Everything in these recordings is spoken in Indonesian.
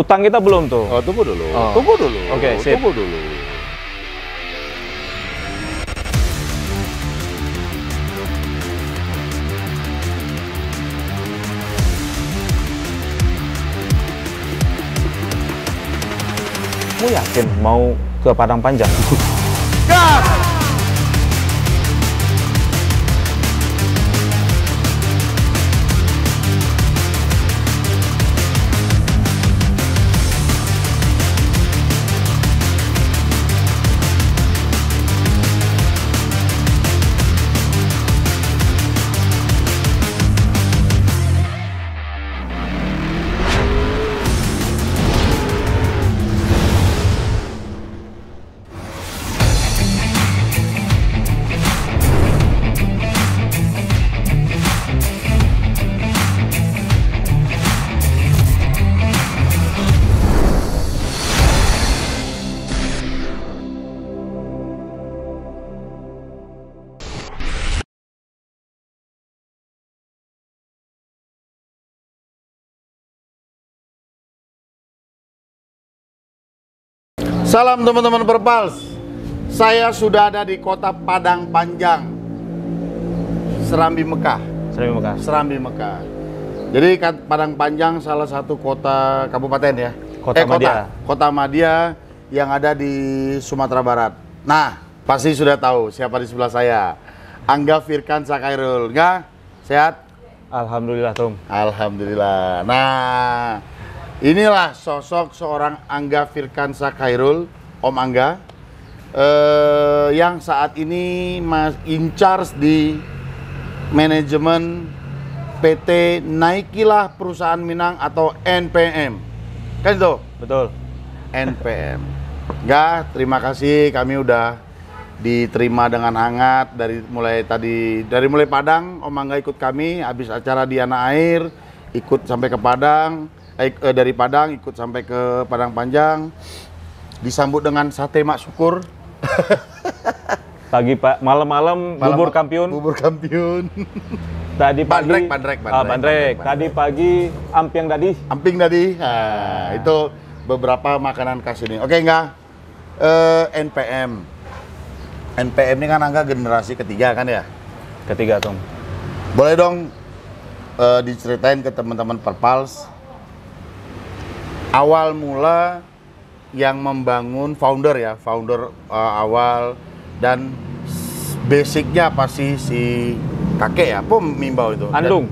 Utang kita belum tuh. Oh, tunggu dulu. Oh. Tunggu dulu. Oke, sip. Tunggu dulu. Kamu yakin mau ke Padang Panjang? Gas! Salam teman-teman Perpals. Saya sudah ada di kota Padang Panjang, Serambi Mekah. Serambi Mekah. Serambi Mekah. Jadi Padang Panjang salah satu kota kabupaten ya. Kota Madia yang ada di Sumatera Barat. Nah, pasti sudah tahu siapa di sebelah saya. Angga Firkansa Khairul. Enggak? Sehat? Alhamdulillah, Tom. Alhamdulillah. Nah, inilah sosok seorang Angga Firkansa Khairul, Om Angga, yang saat ini in charge di manajemen PT Naikilah Perusahaan Minang atau NPM. Kan itu? Betul. NPM. Enggak, terima kasih, kami udah diterima dengan hangat dari mulai Padang. Om Angga ikut kami habis acara di Anak Air, ikut sampai ke Padang. Dari Padang ikut sampai ke Padang Panjang, disambut dengan sate mak syukur. Pagi Pak, malam-malam bubur kampiun. Bubur kampiun. Tadi pagi bandrek. Tadi pagi amping tadi. Amping tadi. Nah, itu beberapa makanan khas ini. Oke, enggak? NPM. NPM ini kan Angga generasi ketiga kan ya? Ketiga, Tom. Boleh dong diceritain ke teman-teman Perpals awal mula yang membangun founder awal dan basicnya apa sih si kakek ya? Apa Mimbau itu? Andung.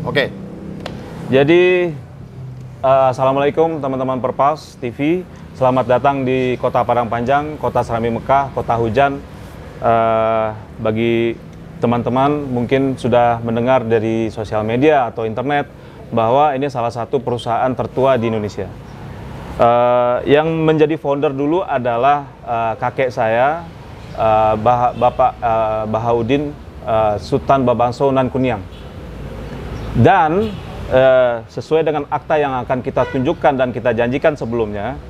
Oke. Jadi assalamualaikum teman-teman Perpals TV. Selamat datang di Kota Padang Panjang, Kota Serambi Mekah, Kota Hujan. Bagi teman-teman mungkin sudah mendengar dari sosial media atau internet bahwa ini salah satu perusahaan tertua di Indonesia. Yang menjadi founder dulu adalah kakek saya, Bapak Bahaudin Sultan Babangso Nan Kuniang. Dan sesuai dengan akta yang akan kita tunjukkan dan kita janjikan sebelumnya,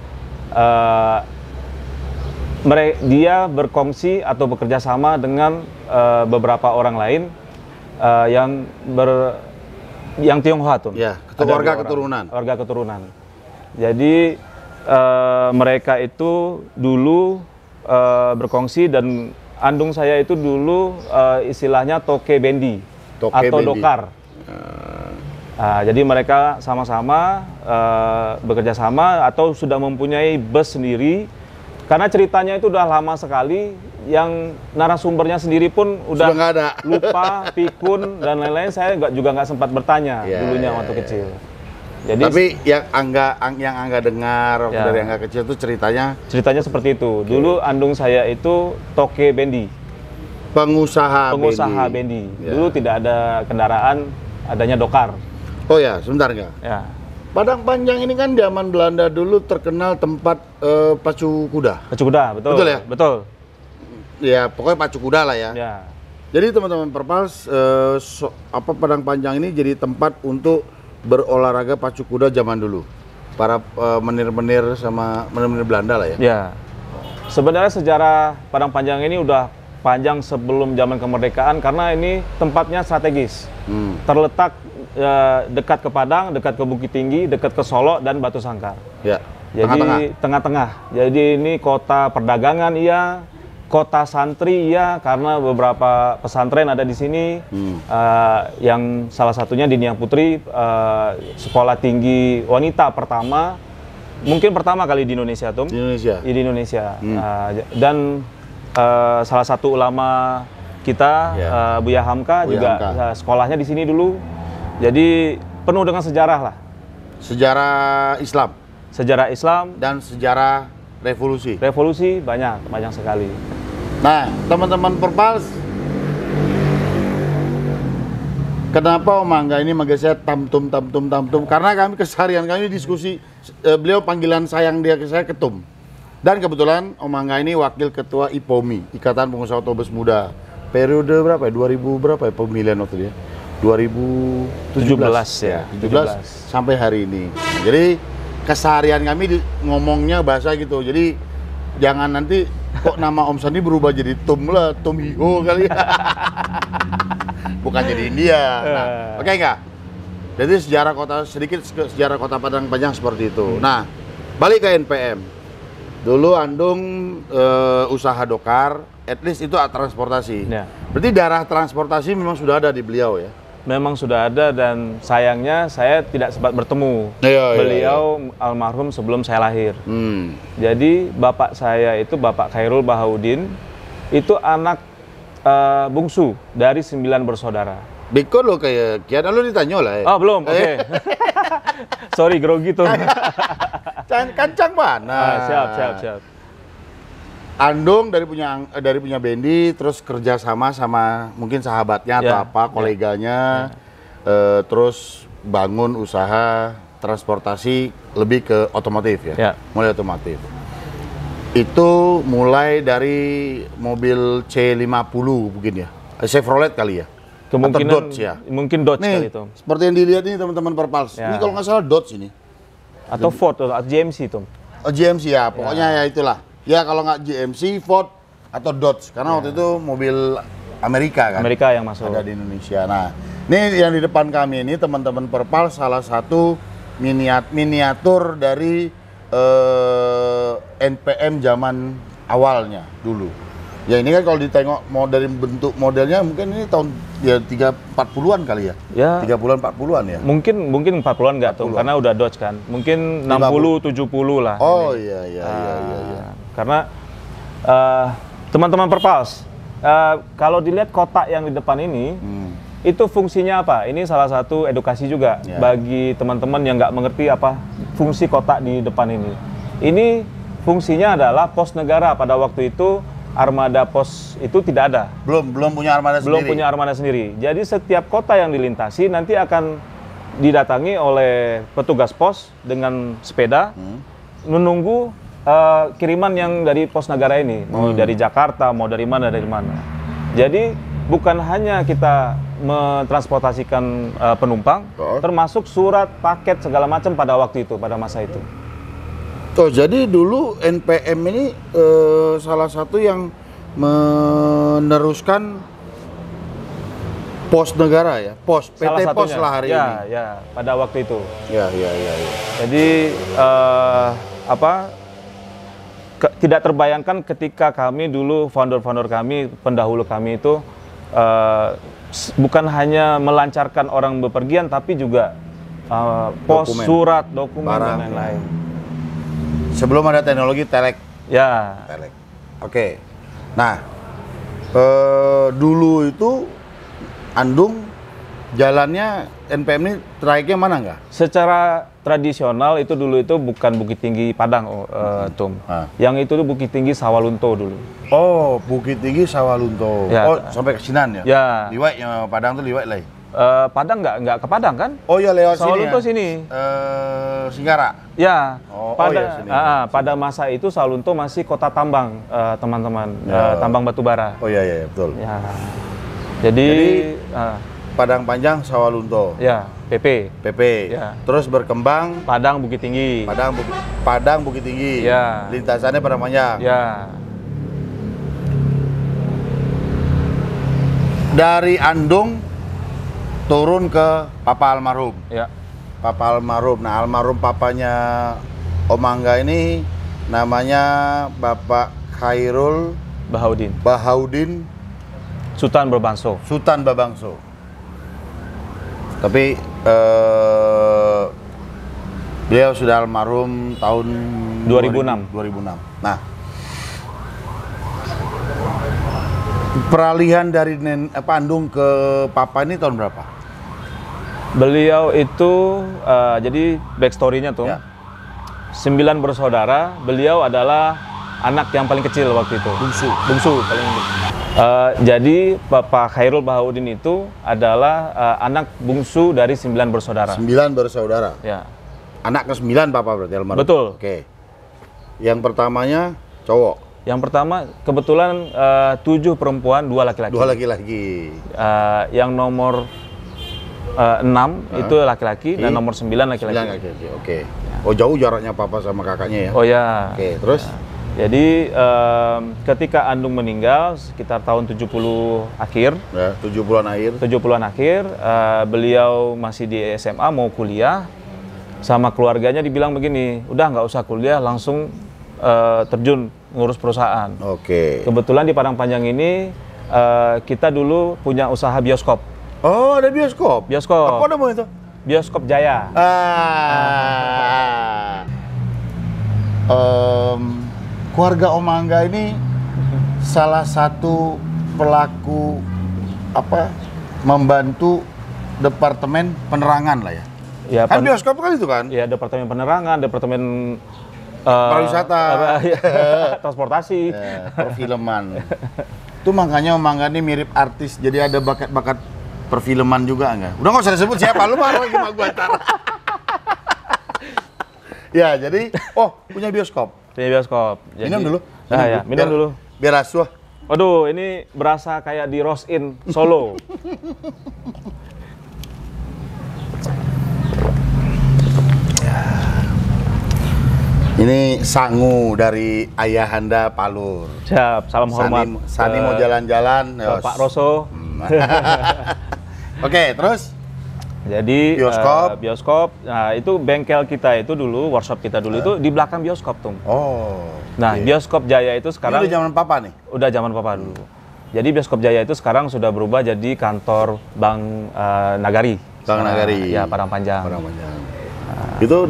dia berkongsi atau bekerja sama dengan beberapa orang lain yang Tionghoa tuh. Ya, warga keturunan. Jadi mereka itu dulu berkongsi dan andung saya itu dulu istilahnya toke bendi atau dokar. Jadi mereka sama-sama bekerja sama atau sudah mempunyai bus sendiri. Karena ceritanya itu udah lama sekali, yang narasumbernya sendiri pun udah nggak ada. Lupa, pikun dan lain-lain. Saya juga nggak sempat bertanya dulunya waktu kecil. Jadi, tapi yang Angga dengar dari Angga kecil itu ceritanya seperti itu. Dulu andung saya itu toke bendi, pengusaha bendi. Dulu tidak ada kendaraan, adanya dokar. Oh ya, sebentar nggak? Ya. Padang Panjang ini kan zaman Belanda dulu terkenal tempat pacu kuda. Pacu kuda, betul. Betul ya? Betul. Ya, pokoknya pacu kuda lah ya. Ya. Jadi teman-teman Perpals, Padang Panjang ini jadi tempat untuk berolahraga pacu kuda zaman dulu. Para menir-menir sama menir-menir Belanda lah ya. Ya. Sebenarnya sejarah Padang Panjang ini udah sepanjang sebelum zaman kemerdekaan karena ini tempatnya strategis. Terletak dekat ke Padang, dekat ke Bukit Tinggi, dekat ke Solo dan Batu Sangkar. Ya. Jadi tengah-tengah. Jadi ini kota perdagangan iya, kota santri iya karena beberapa pesantren ada di sini. Yang salah satunya di Niang Putri, sekolah tinggi wanita pertama, mungkin pertama kali di Indonesia, Tum. Di Indonesia. Di Indonesia. Dan salah satu ulama kita, Buya Hamka juga sekolahnya di sini dulu. Jadi penuh dengan sejarah lah. Sejarah Islam. Sejarah Islam Dan sejarah revolusi. Revolusi banyak sekali. Nah, teman-teman Perpals, kenapa Om Angga ini manggil saya Tamtum? Karena kami keseharian kami diskusi, beliau panggilan sayang dia ke saya Ketum. Dan kebetulan Om Angga ini wakil ketua IPOMI, Ikatan Pengusaha Otobus Muda. Periode berapa ya? 2000 berapa ya pemilihan waktu dia? 2017 ya. 17 sampai hari ini. Jadi keseharian kami ngomongnya bahasa gitu. Jadi jangan nanti kok nama Om Sandi berubah jadi Tum lah, Tum Hiho kali. Bukan jadi India. Nah, oke enggak? Jadi sejarah kota Padang Panjang seperti itu. Nah, balik ke NPM. Dulu Andung usaha dokar, at least itu transportasi. Ya. Berarti darah transportasi memang sudah ada di beliau ya? Memang sudah ada dan sayangnya saya tidak sempat bertemu beliau almarhum sebelum saya lahir. Jadi bapak saya itu Bapak Khairul Bahaudin itu anak bungsu dari 9 bersaudara. Biko lo kayak kian lo ditanya lah ya? Oh belum, oke. Sorry grogi tuh. Kancang mana? Siap. Andung dari punya Bendi, terus kerja sama mungkin sahabatnya atau koleganya, terus bangun usaha transportasi lebih ke otomotif ya, mulai otomotif. Itu mulai dari mobil C50 mungkin ya, Chevrolet kali ya, kemungkinan atau Dodge ya. Mungkin Dodge nih, kali itu. Seperti yang dilihat ini teman-teman Perpals, ini kalau nggak salah Dodge ini. Atau Ford atau GMC tuh. Oh, GMC ya, pokoknya ya itulah. Ya kalau nggak GMC, Ford atau Dodge, karena waktu itu mobil Amerika kan. Amerika yang masuk. Ada di Indonesia. Nah, ini yang di depan kami ini teman-teman Perpal salah satu miniatur dari NPM zaman awalnya dulu. Ya ini kan kalau ditengok dari bentuk modelnya mungkin ini tahun ya 40-an kali ya. Ya. 30-an 40-an ya. Mungkin 40-an enggak tuh karena udah Dodge kan. Mungkin 60 70 lah. Oh iya. Karena teman-teman Perpals kalau dilihat kotak yang di depan ini itu fungsinya apa? Ini salah satu edukasi juga bagi teman-teman yang nggak mengerti apa fungsi kotak di depan ini. Ini fungsinya adalah pos negara. Pada waktu itu armada pos itu tidak ada. Belum punya armada sendiri. Belum punya armada sendiri. Jadi setiap kota yang dilintasi nanti akan didatangi oleh petugas pos dengan sepeda menunggu kiriman yang dari pos negara ini, mau dari Jakarta, mau dari mana. Jadi bukan hanya kita mentransportasikan penumpang, termasuk surat, paket segala macam pada waktu itu, pada masa itu. Oh, jadi dulu NPM ini salah satu yang meneruskan pos negara ya, PT Pos lah hari ini. Ya, pada waktu itu. Ya. Jadi tidak terbayangkan ketika kami dulu founder kami, pendahulu kami itu bukan hanya melancarkan orang bepergian, tapi juga pos, surat, dokumen dan lain-lain. Sebelum ada teknologi telek. Ya. Telek. Oke. Nah, dulu itu Andung jalannya NPM ini trayeknya mana nggak? Secara tradisional itu dulu itu bukan Bukit Tinggi Padang, Tum. Yang itu Bukit Tinggi Sawalunto dulu. Oh, Bukit Tinggi Sawalunto. Ya. Oh, sampai ke Sinan ya? Ya. Liwai, Padang tuh Liwai lah. Padang nggak ke Padang kan? Oh ya lewat Sawalunto sini. sini. Singgara. Ya. Sini. Pada masa itu Sawalunto masih kota tambang, teman-teman. Tambang batubara. Oh iya betul. Ya. Jadi Padang Panjang Sawalunto. Ya, PP. Ya. Terus berkembang Padang Bukit Tinggi. Padang Bukit Tinggi. Ya. Lintasannya Padang Panjang. Ya. Dari Andung turun ke Papa almarhum. Ya. Papa almarhum. Nah, almarhum papanya Om Angga ini namanya Bapak Khairul Bahaudin Sultan Babangso. Sultan Babangso. Tapi beliau sudah almarhum tahun 2006. 2006. Nah, peralihan dari Andung ke Papa ini tahun berapa? Beliau itu jadi backstory-nya tuh. Ya. 9 bersaudara, beliau adalah anak yang paling kecil waktu itu. Bungsu paling jadi Bapak Khairul Bahaudin itu adalah anak bungsu dari 9 bersaudara. 9 bersaudara. Ya. Anak ke-9 Papa berarti almarhum. Betul. Oke. Yang pertamanya cowok. Yang pertama kebetulan 7 perempuan, 2 laki-laki. 2 laki-laki. Yang nomor 6 itu laki-laki dan nomor 9 laki-laki. 9 laki-laki. Oke. Oh, jauh jaraknya Papa sama kakaknya ya. Oh ya. Oke, terus Jadi ketika Andung meninggal sekitar tahun 70 akhir, ya, 70-an akhir. 70-an akhir, beliau masih di SMA mau kuliah, sama keluarganya dibilang begini, udah nggak usah kuliah, langsung terjun ngurus perusahaan. Oke. Kebetulan di Padang Panjang ini kita dulu punya usaha bioskop. Oh, ada bioskop. Bioskop. Apa namanya itu? Bioskop Jaya. Keluarga Om Angga ini salah satu pelaku membantu departemen penerangan lah ya. Ya, Kan bioskop kan itu kan? Ya, departemen penerangan, departemen pariwisata, transportasi, ya, perfilman. Itu makanya Om Angga ini mirip artis, jadi ada bakat-bakat perfilman juga enggak? Udah nggak usah disebut siapa, lu baru lagi sama gua ntar. Ya, jadi punya bioskop. Punya bioskop. Jadi, Minum dulu. Minum dulu. Biar asuh. Waduh, ini berasa kayak di Roast In Solo. Ini sangu dari Ayahanda Palur. Siap, salam hormat. Sani mau jalan-jalan. Pak Roso. Oke, terus? Jadi bioskop. Nah, itu bengkel kita itu dulu, workshop kita dulu itu di belakang bioskop tuh. Oh. Nah, bioskop Jaya itu sekarang Ini udah zaman Papa nih. Udah zaman Papa dulu. Jadi bioskop Jaya itu sekarang sudah berubah jadi kantor Bank Nagari. Bank Nagari. Ya, Padang Panjang. Padang Panjang. Itu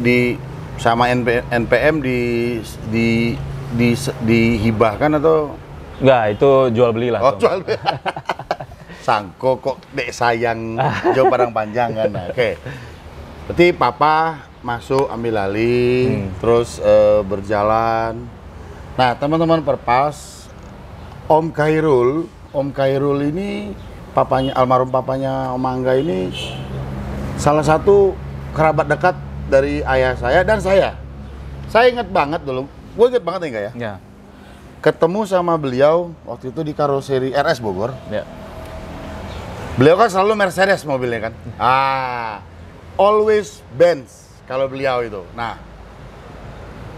di sama NPM dihibahkan atau enggak, itu jual beli lah. Oh, jual beli. Sangko kok dek sayang jauh Padang Panjang kan. Nah, oke. Berarti Papa masuk ambil alih, terus berjalan. Nah, teman-teman Perpals, Om Khairul ini almarhum papanya Om Angga ini salah satu kerabat dekat dari ayah saya dan saya. Saya ingat banget dulu, gue inget banget enggak ya? Ya. Ketemu sama beliau waktu itu di karoseri RS Bogor. Ya. Beliau kan selalu Mercedes mobilnya kan. Always Benz kalau beliau itu. Nah,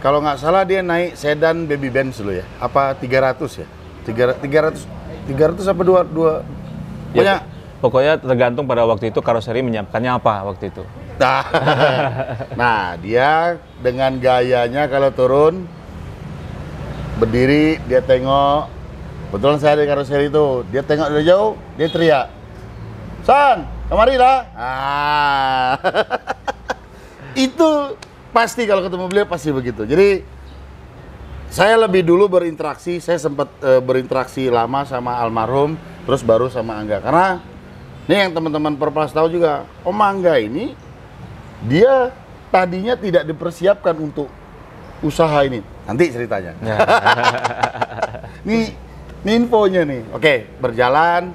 kalau nggak salah dia naik sedan baby Benz dulu ya. Apa 300 ya? 300 apa 22? Ya, pokoknya tergantung pada waktu itu karoseri menyiapkannya apa waktu itu. Nah, dia dengan gayanya kalau turun berdiri, dia tengok. Betulan saya di karoseri itu, dia tengok dari jauh, dia teriak, "San, kemari lah." Itu pasti kalau ketemu beliau pasti begitu. Jadi saya lebih dulu berinteraksi, saya sempat berinteraksi lama sama almarhum, terus baru sama Angga. Karena ini yang teman-teman Perplas tahu juga, Om Angga ini dia tadinya tidak dipersiapkan untuk usaha ini. Nanti ceritanya. Ya. Ini infonya nih. Oke, berjalan.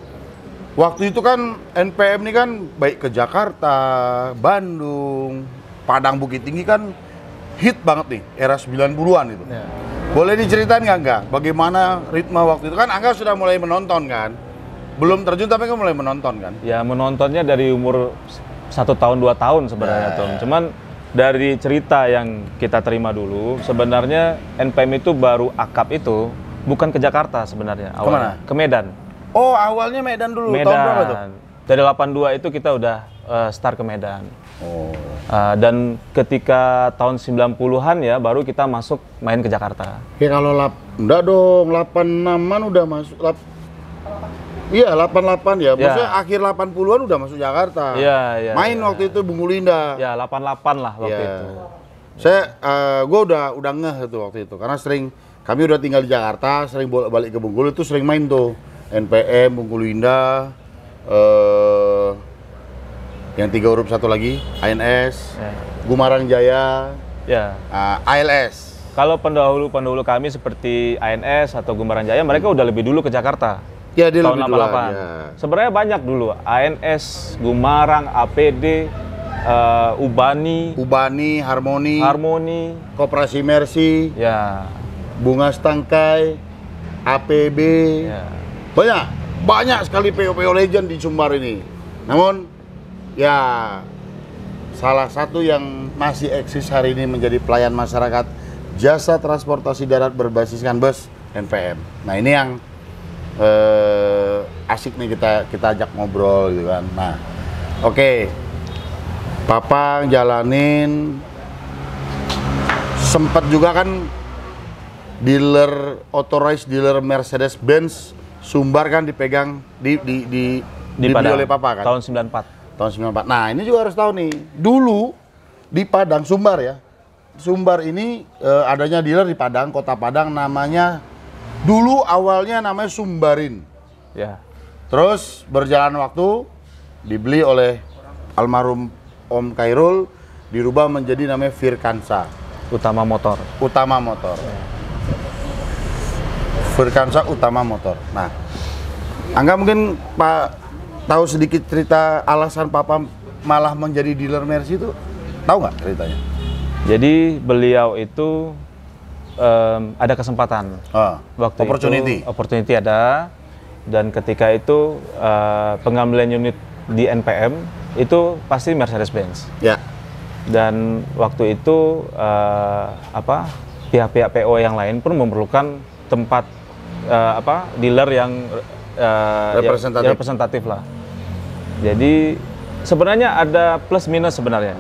Waktu itu kan NPM ini kan baik ke Jakarta, Bandung, Padang Bukit Tinggi kan hit banget nih, era 90-an itu. Ya. Boleh diceritain nggak? Bagaimana ritme waktu itu? Kan Angga sudah mulai menonton kan? Belum terjun tapi kan mulai menonton kan? Ya, menontonnya dari umur 1 tahun 2 tahun sebenarnya, Tom. Cuman dari cerita yang kita terima dulu, sebenarnya NPM itu baru akap itu bukan ke Jakarta sebenarnya. Kemana? Ke Medan. Oh, awalnya Medan dulu. Medan. Tahun berapa tuh? Dari 82 itu kita udah start ke Medan. Oh. Dan ketika tahun 90-an ya baru kita masuk main ke Jakarta. Ya kalau enggak dong, 86-an udah masuk. Iya, 88 ya. Maksudnya akhir 80-an udah masuk Jakarta. Iya. Main waktu itu Bungkulu Indah. Ya, 88 lah waktu itu. Gue udah ngeh tuh waktu itu karena kami udah tinggal di Jakarta, sering bolak-balik ke Bengkulu itu sering main tuh. NPM, Bungkulu Indah, yang 3 huruf satu lagi, ANS, Gumarang Jaya, ALS. Kalau pendahulu kami seperti ANS atau Gumarang Jaya, mereka udah lebih dulu ke Jakarta. Ya, dia tahun lebih 88. dulu. Ya. Sebenarnya banyak dulu, ANS, Gumarang, APD, Ubani, Harmoni, Koperasi Mercy, ya, Bunga Stangkai, APB. ya. Banyak sekali PO-PO legend di Sumbar ini. Namun ya salah satu yang masih eksis hari ini menjadi pelayan masyarakat jasa transportasi darat berbasiskan bus NPM. Nah, ini yang asik nih kita ajak ngobrol gitu kan. Nah, oke. Papa jalanin sempet juga kan authorized dealer Mercedes-Benz Sumbar kan dipegang dibeli oleh Papa kan? Tahun 94. Tahun 94. Nah, ini juga harus tahu nih. Dulu di Padang, Sumbar ya. Sumbar ini adanya dealer di Padang, Kota Padang namanya dulu awalnya namanya Sumbarin. Ya. Terus berjalan waktu dibeli oleh almarhum Om Khairul, dirubah menjadi namanya Firkansa. Utama Motor. Firkansa Utama Motor. Nah, Angga mungkin Pak tahu sedikit cerita alasan Papa malah menjadi dealer Mercy itu, tahu nggak ceritanya? Jadi beliau itu ada kesempatan. Waktu opportunity ada, dan ketika itu pengambilan unit di NPM itu pasti Mercedes-Benz. Ya. Dan waktu itu pihak-pihak PO yang lain pun memerlukan tempat dealer yang representatif lah. Jadi sebenarnya ada plus minus sebenarnya.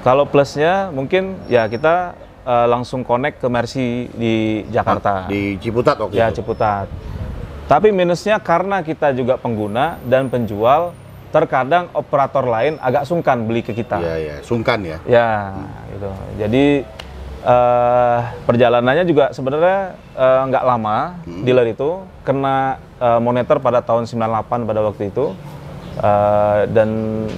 Kalau plusnya mungkin ya kita langsung connect ke Mercy di Jakarta. Di Ciputat waktu itu. Ciputat. Tapi minusnya karena kita juga pengguna dan penjual, terkadang operator lain agak sungkan beli ke kita. Iya, sungkan ya. Ya, gitu. Jadi perjalanannya juga sebenarnya nggak lama. Dealer itu kena monitor pada tahun 98 pada waktu itu, dan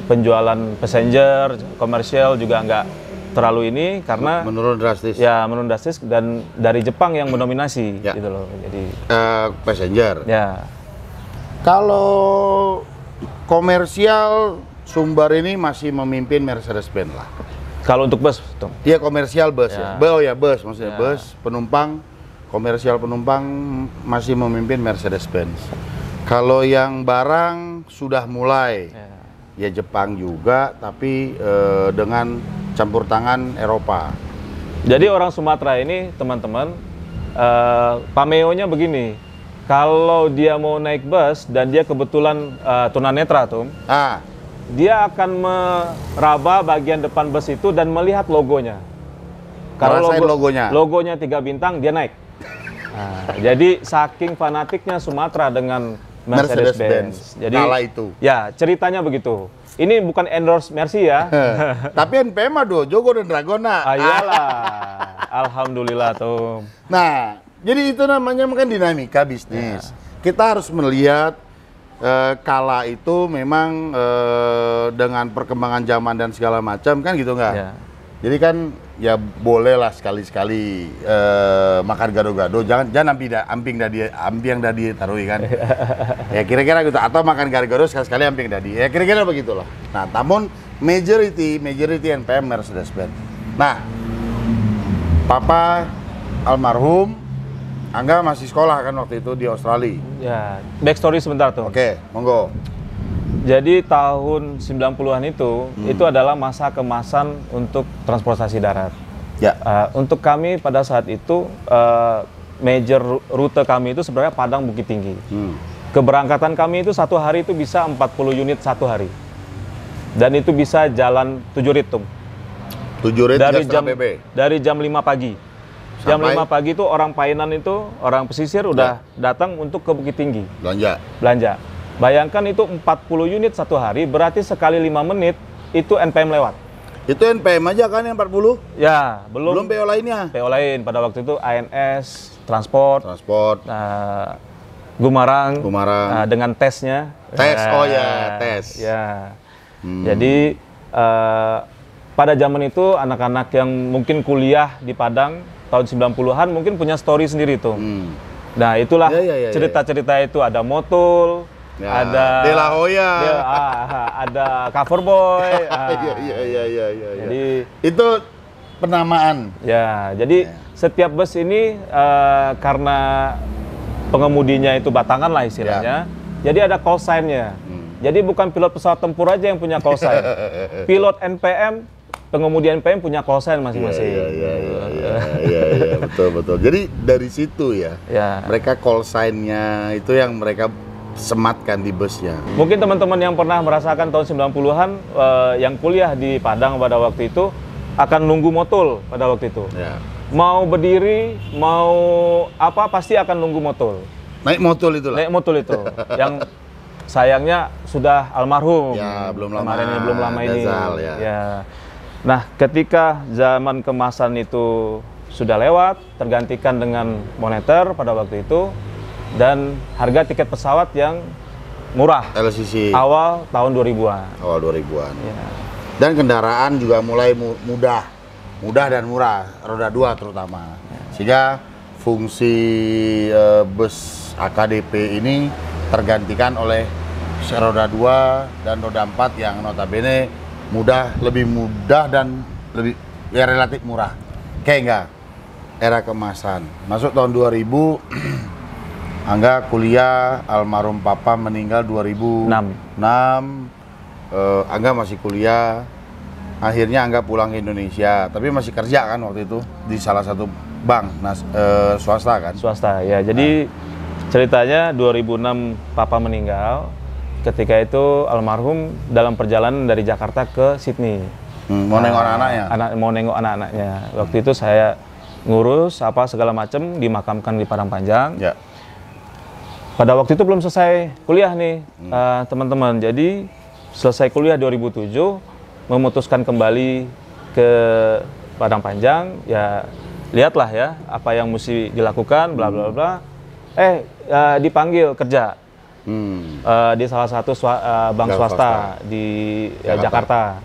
penjualan passenger komersial juga nggak terlalu ini karena menurun drastis. Ya, menurun drastis, dan dari Jepang yang mendominasi gitu loh. Jadi passenger. Ya. Kalau komersial Sumbar ini masih memimpin Mercedes-Benz lah. Kalau untuk bus, iya komersial bus ya. Bus maksudnya bus penumpang, komersial penumpang masih memimpin Mercedes-Benz. Kalau yang barang sudah mulai ya Jepang juga, tapi dengan campur tangan Eropa. Jadi orang Sumatera ini teman-teman, pameo-nya begini. Kalau dia mau naik bus dan dia kebetulan tunanetra tuh, dia akan meraba bagian depan bus itu dan melihat logonya. Kalau logonya 3 bintang, dia naik. Nah, jadi saking fanatiknya Sumatera dengan Mercedes-Benz. Jadi kala itu. Ya, ceritanya begitu. Ini bukan endorse Mercy ya. Tapi NPM aduh, Jogo dan Dragona. Iyalah. Alhamdulillah tuh. Nah, jadi itu namanya kan dinamika bisnis. Kita harus melihat kala itu memang dengan perkembangan zaman dan segala macam kan gitu nggak? Jadi kan ya bolehlah sekali-sekali makan gado-gado, jangan amping dadi taruhi kan. Ya kira-kira gitu, atau makan gado-gado sekali-sekali amping dadi. Ya kira-kira begitulah. Nah, namun majority NPM Mercedes-Benz. Nah, Papa almarhum Angga masih sekolah kan waktu itu di Australia. Ya, backstory sebentar tuh. Oke, monggo. Jadi tahun 90-an itu adalah masa kemasan untuk transportasi darat. Ya. Untuk kami pada saat itu major rute kami itu sebenarnya Padang Bukit Tinggi. Keberangkatan kami itu satu hari itu bisa 40 unit satu hari. Dan itu bisa jalan 7 rit tuh. 7 rit Dari 3,5 jam PP. dari jam 5 pagi. Jam Sampai? 5 pagi itu orang Painan itu, orang pesisir udah datang untuk ke Bukit Tinggi. Belanja. Bayangkan itu 40 unit satu hari, berarti sekali 5 menit itu NPM lewat. Itu NPM aja kan yang 40? Ya, belum PO lainnya. PO lain. Pada waktu itu ANS, transport, Gumarang, dengan tesnya. Oh ya, tes. Ya. Jadi pada zaman itu anak-anak yang mungkin kuliah di Padang tahun 90-an mungkin punya story sendiri tuh. Nah, itulah cerita-cerita itu, ada Motul, ada De La Hoya, ada Coverboy. Jadi itu penamaan. Ya, jadi setiap bus ini karena pengemudinya itu batangan lah istilahnya. Jadi ada call sign-nya. Jadi bukan pilot pesawat tempur aja yang punya call sign. Pilot NPM, pengemudi NPM punya call sign masing-masing. Iya, betul. Jadi dari situ ya. Mereka call sign-nya itu yang mereka sematkan di busnya. Mungkin teman-teman yang pernah merasakan tahun 90-an yang kuliah di Padang pada waktu itu akan nunggu motul pada waktu itu. Mau berdiri, mau apa pasti akan nunggu motul. Naik motul itu lah. Naik motul itu. Yang sayangnya sudah almarhum. Ya, belum lama ini. Gazal, ya. Nah, ketika zaman kemasan itu sudah lewat, tergantikan dengan moneter pada waktu itu, dan harga tiket pesawat yang murah. LCC. Awal tahun 2000-an. Awal 2000-an. Ya. Dan kendaraan juga mulai mudah dan murah, roda 2 terutama. Sehingga fungsi bus AKDP ini tergantikan oleh roda 2 dan roda 4 yang notabene lebih mudah dan lebih relatif murah. Kayak enggak era kemasan. Masuk tahun 2000 Angga kuliah, almarhum papa meninggal 2006. Angga masih kuliah. Akhirnya Angga pulang ke Indonesia, tapi masih kerja kan waktu itu di salah satu bank swasta kan? Swasta ya. Jadi ceritanya 2006 papa meninggal. Ketika itu almarhum dalam perjalanan dari Jakarta ke Sydney. Mau nengok anak-anaknya? Mau nengok anak-anaknya. Waktu itu saya ngurus apa segala macam, dimakamkan di Padang Panjang. Ya. Pada waktu itu belum selesai kuliah nih teman-teman. Jadi selesai kuliah 2007, memutuskan kembali ke Padang Panjang. Ya lihatlah ya apa yang mesti dilakukan, bla bla bla. Dipanggil kerja. Di salah satu bank swasta di Jakarta.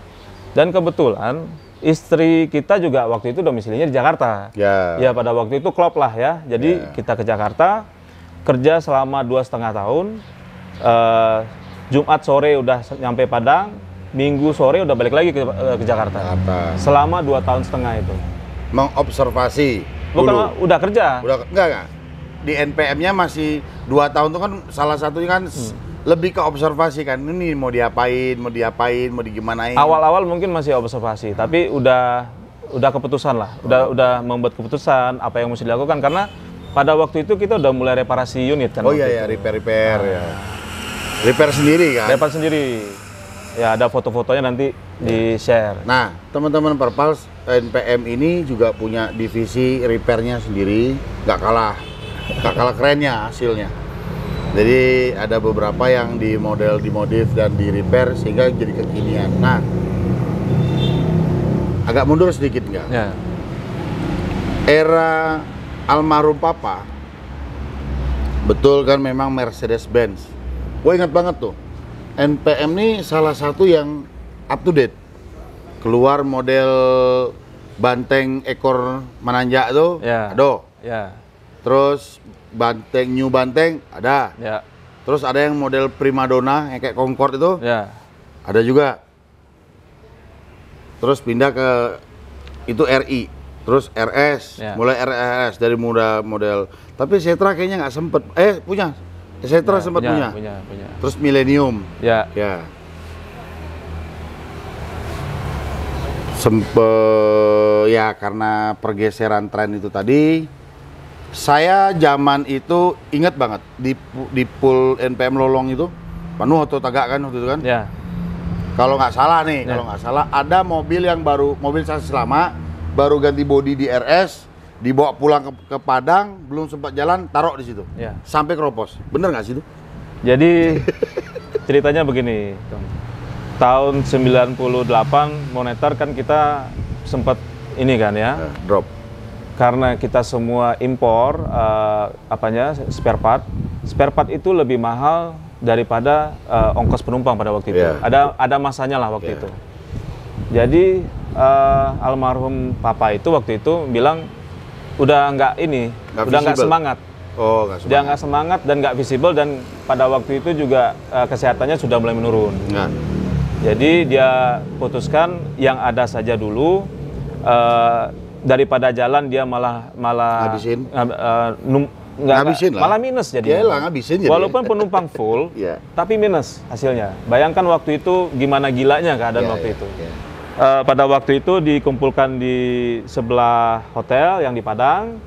Dan kebetulan istri kita juga waktu itu domisilinya di Jakarta. Ya pada waktu itu klop lah ya. Jadi kita ke Jakarta, kerja selama 2,5 tahun. Jumat sore udah nyampe Padang, Minggu sore udah balik lagi ke Jakarta. Selama 2,5 tahun itu. Mengobservasi. Bukan udah kerja. Enggak. Di NPM-nya masih 2 tahun itu kan salah satunya kan lebih ke observasi kan. Ini mau diapain, mau digimanain. Awal-awal mungkin masih observasi, tapi udah keputusan lah. Udah membuat keputusan apa yang mesti dilakukan karena pada waktu itu kita udah mulai reparasi unit kan. Repair ya. Repair sendiri kan? Repair sendiri. Ya ada foto-fotonya nanti di-share. Nah, teman-teman Perpals, NPM ini juga punya divisi repairnya sendiri, nggak kalah kerennya hasilnya. Jadi ada beberapa yang dimodif dan di repair sehingga jadi kekinian. Nah, agak mundur sedikit nggak? Ya. Era almarhum papa, betul kan memang Mercedes-Benz. Gue ingat banget tuh, NPM ini salah satu yang up to date. Keluar model banteng ekor menanjak tuh, Ya. Terus new banteng ada. Ya. Terus ada yang model primadona yang kayak Concorde itu. Ya. Ada juga. Terus pindah ke itu RI. Terus RS. Ya. Mulai RS dari muda model. Tapi Setra kayaknya nggak sempet. Punya. Setra sempat punya. Terus Millennium. Ya. Sempet ya karena pergeseran tren itu tadi. Saya zaman itu ingat banget di pool NPM Lolong itu penuh atau tagak kan waktu itu kan? Ya. Kalau nggak salah nih, Ya. kalau nggak salah ada mobil yang mobil saya selama baru ganti bodi di RS, dibawa pulang ke Padang, belum sempat jalan, taruh di situ. Ya. Sampai keropos. Bener nggak sih itu? Jadi ceritanya begini, Tom. Tahun 98 moneter kan kita sempat ini kan ya, Drop. karena kita semua impor spare part itu lebih mahal daripada ongkos penumpang pada waktu itu. Yeah. Ada masanya lah waktu Yeah. itu. Jadi almarhum papa itu waktu itu bilang udah nggak semangat. Oh, nggak semangat. Dia nggak semangat dan nggak visible, dan pada waktu itu juga kesehatannya sudah mulai menurun. Nggak. Jadi dia putuskan yang ada saja dulu, daripada jalan dia malah Ngabisin? ngabisin lah. Malah minus jadi. Yalah, ngabisin jadi. Walaupun penumpang full, Iya. tapi minus hasilnya. Bayangkan waktu itu gimana gilanya keadaan waktu itu. Pada waktu itu dikumpulkan di sebelah hotel yang di Padang,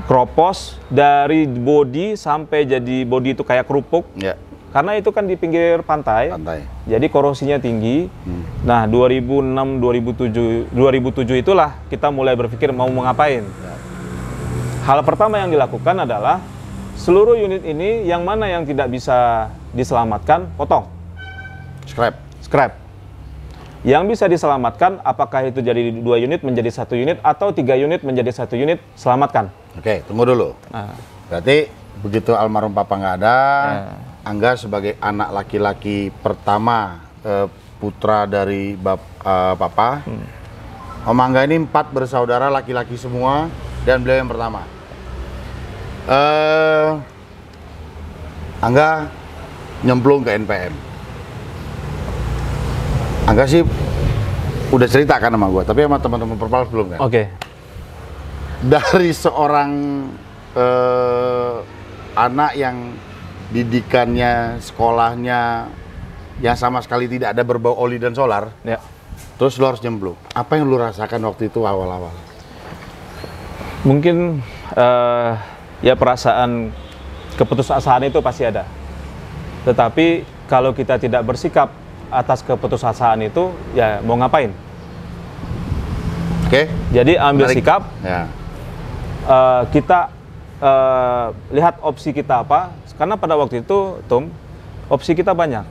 keropos dari bodi sampai jadi bodi itu kayak kerupuk. Ya. Karena itu kan di pinggir pantai. Jadi korosinya tinggi. Nah, 2006, 2007 itulah kita mulai berpikir mau mengapain. Hal pertama yang dilakukan adalah seluruh unit ini yang mana yang tidak bisa diselamatkan, potong. Scrap. Yang bisa diselamatkan, apakah itu jadi 2 unit menjadi 1 unit atau 3 unit menjadi 1 unit, selamatkan. Oke, tunggu dulu. Berarti begitu almarhum papa nggak ada, Angga sebagai anak laki-laki pertama, putra dari papa. Om Angga ini 4 bersaudara laki-laki semua, dan beliau yang pertama. Angga nyemplung ke NPM. Angga sih udah cerita kan sama gue, tapi sama teman-teman Perpal belum kan? Oke. Dari seorang anak yang didikannya, sekolahnya yang sama sekali tidak ada berbau oli dan solar, Ya. terus lo harus nyemplung. Apa yang lo rasakan waktu itu awal-awal? Mungkin ya perasaan keputusasaan itu pasti ada. Tetapi kalau kita tidak bersikap atas keputusasaan itu, ya mau ngapain? Oke. Jadi ambil sikap. Ya. Kita lihat opsi kita apa. Karena pada waktu itu, Tom, opsi kita banyak.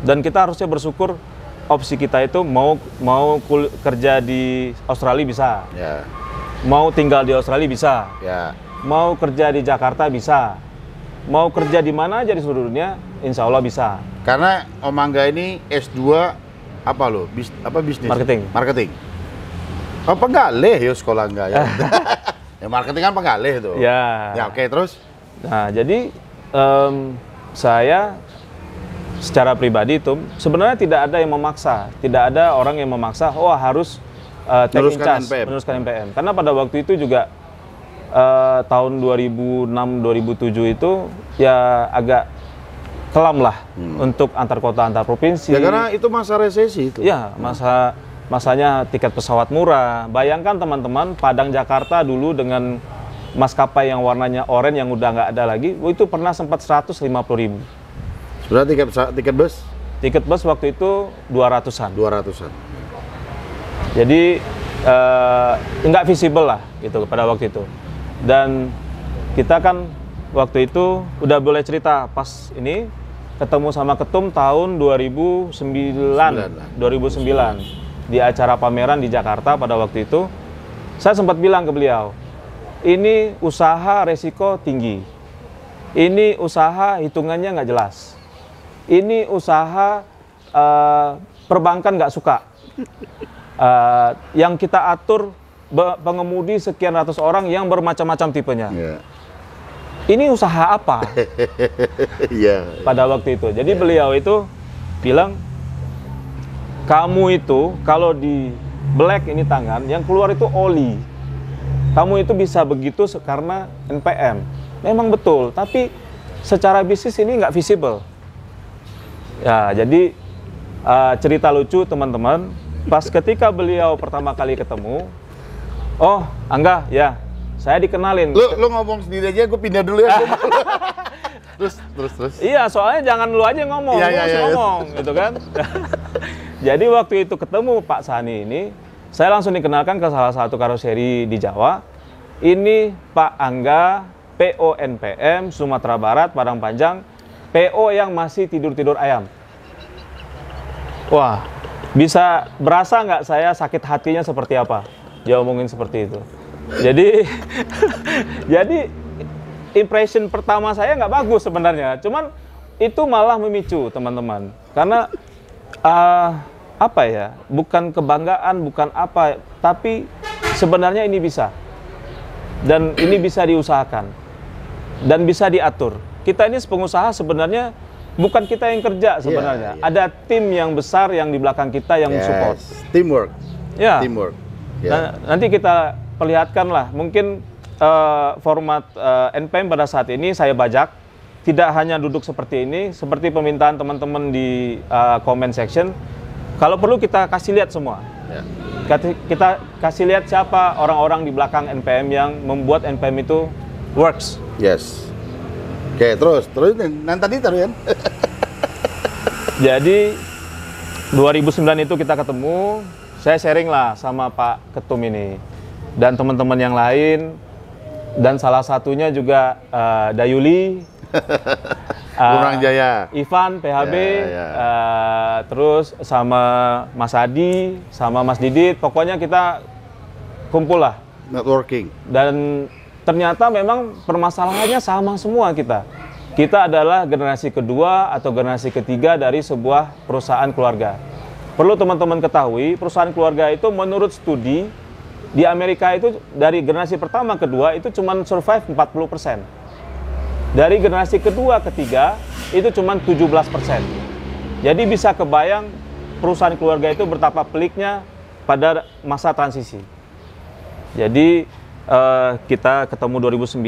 Dan kita harusnya bersyukur opsi kita itu mau kerja di Australia bisa. Ya. Mau tinggal di Australia bisa. Ya. Mau kerja di Jakarta bisa. Mau kerja di mana aja di seluruh dunia, insya Allah bisa. Karena Om Angga ini S2 apa lo? Bisnis? Marketing. Oh, penggalih ya sekolah enggak ya? Ya marketing kan penggalih tuh. Ya. Ya oke, terus? Nah, jadi saya secara pribadi itu sebenarnya tidak ada yang memaksa, tidak ada orang yang memaksa, oh harus take in charge, meneruskan NPM. Karena pada waktu itu juga tahun 2006-2007 itu ya agak kelam lah untuk antar kota, antar provinsi. Ya karena itu masa resesi itu. Ya, masanya tiket pesawat murah. Bayangkan teman-teman, Padang Jakarta dulu dengan maskapai yang warnanya oranye yang udah nggak ada lagi, itu pernah sempat 150.000. Sudah tiket bus? Tiket bus waktu itu 200-an. 200-an. Jadi nggak visible lah gitu pada waktu itu. Dan kita kan waktu itu udah boleh cerita pas ini ketemu sama Ketum tahun 2009 di acara pameran di Jakarta pada waktu itu. Saya sempat bilang ke beliau, ini usaha resiko tinggi, ini usaha hitungannya nggak jelas, ini usaha perbankan nggak suka, yang kita atur pengemudi sekian ratus orang yang bermacam-macam tipenya. Yeah. Ini usaha apa? Pada waktu itu. Jadi beliau itu bilang, kamu itu kalau di black ini tangan, yang keluar itu oli. Kamu itu bisa begitu karena NPM. Memang betul, tapi secara bisnis ini nggak visible. Ya, jadi cerita lucu teman-teman, pas ketika beliau pertama kali ketemu, oh Angga, ya saya dikenalin. Lu ngomong sendiri aja, gue pindah dulu ya. Terus. Iya, soalnya jangan lu aja ngomong, Iya, gua harus ngomong, gitu kan. Jadi waktu itu ketemu Pak Sani ini, saya langsung dikenalkan ke salah satu karoseri di Jawa. Ini Pak Angga, PO NPM, Sumatera Barat, Padang Panjang, PO yang masih tidur-tidur ayam. Wah, bisa berasa nggak saya sakit hatinya seperti apa? Dia omongin seperti itu. Jadi, jadi impression pertama saya nggak bagus sebenarnya, cuman itu malah memicu teman-teman, karena apa ya, bukan kebanggaan, bukan apa, tapi sebenarnya ini bisa, dan ini bisa diusahakan, dan bisa diatur. Kita ini pengusaha sebenarnya bukan kita yang kerja sebenarnya, ada tim yang besar yang di belakang kita yang support. Teamwork. Ya. Teamwork. Nah, nanti kita perlihatkan lah, mungkin format NPM pada saat ini saya bajak, tidak hanya duduk seperti ini, seperti permintaan teman-teman di comment section. Kalau perlu kita kasih lihat semua. Kita kasih lihat siapa orang-orang di belakang NPM yang membuat NPM itu works. Yes. Oke, terus nanti ya. Jadi 2009 itu kita ketemu, saya sharing lah sama Pak Ketum ini dan teman-teman yang lain. Dan salah satunya juga Dayuli, Burang Jaya, Ivan, PHB, terus sama Mas Adi, sama Mas Didit, pokoknya kita kumpul lah. Networking. Dan ternyata memang permasalahannya sama semua kita. Kita adalah generasi kedua atau generasi ketiga dari sebuah perusahaan keluarga. Perlu teman-teman ketahui, perusahaan keluarga itu menurut studi, di Amerika itu dari generasi pertama kedua itu cuma survive 40%. Dari generasi kedua ketiga itu cuma 17%. Jadi bisa kebayang perusahaan keluarga itu betapa peliknya pada masa transisi. Jadi kita ketemu 2009,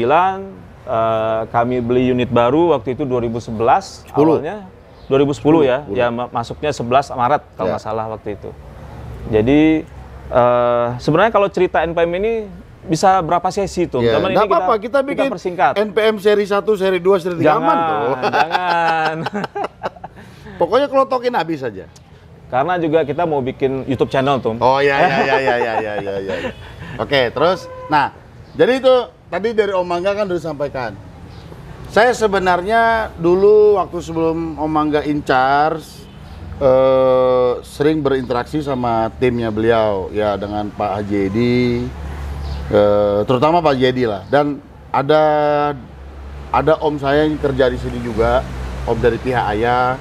kami beli unit baru waktu itu 2011 awalnya. 2010 ya, ya masuknya 11 Maret kalau nggak salah waktu itu. Jadi sebenarnya kalau cerita NPM ini bisa berapa sesi tuh? Nggak apa-apa, kita bikin persingkat. NPM seri 1, seri 2, seri 3 aman tuh. Jangan. Pokoknya kelotokin habis aja. Karena juga kita mau bikin YouTube channel tuh. Oh ya. Oke, terus, nah, jadi itu tadi dari Om Angga kan udah disampaikan. Saya sebenarnya dulu waktu sebelum Om Angga in charge, sering berinteraksi sama timnya beliau ya, dengan Pak Haji Edi, terutama Pak Haji Edi lah, dan ada om saya yang kerja di sini juga, om dari pihak ayah,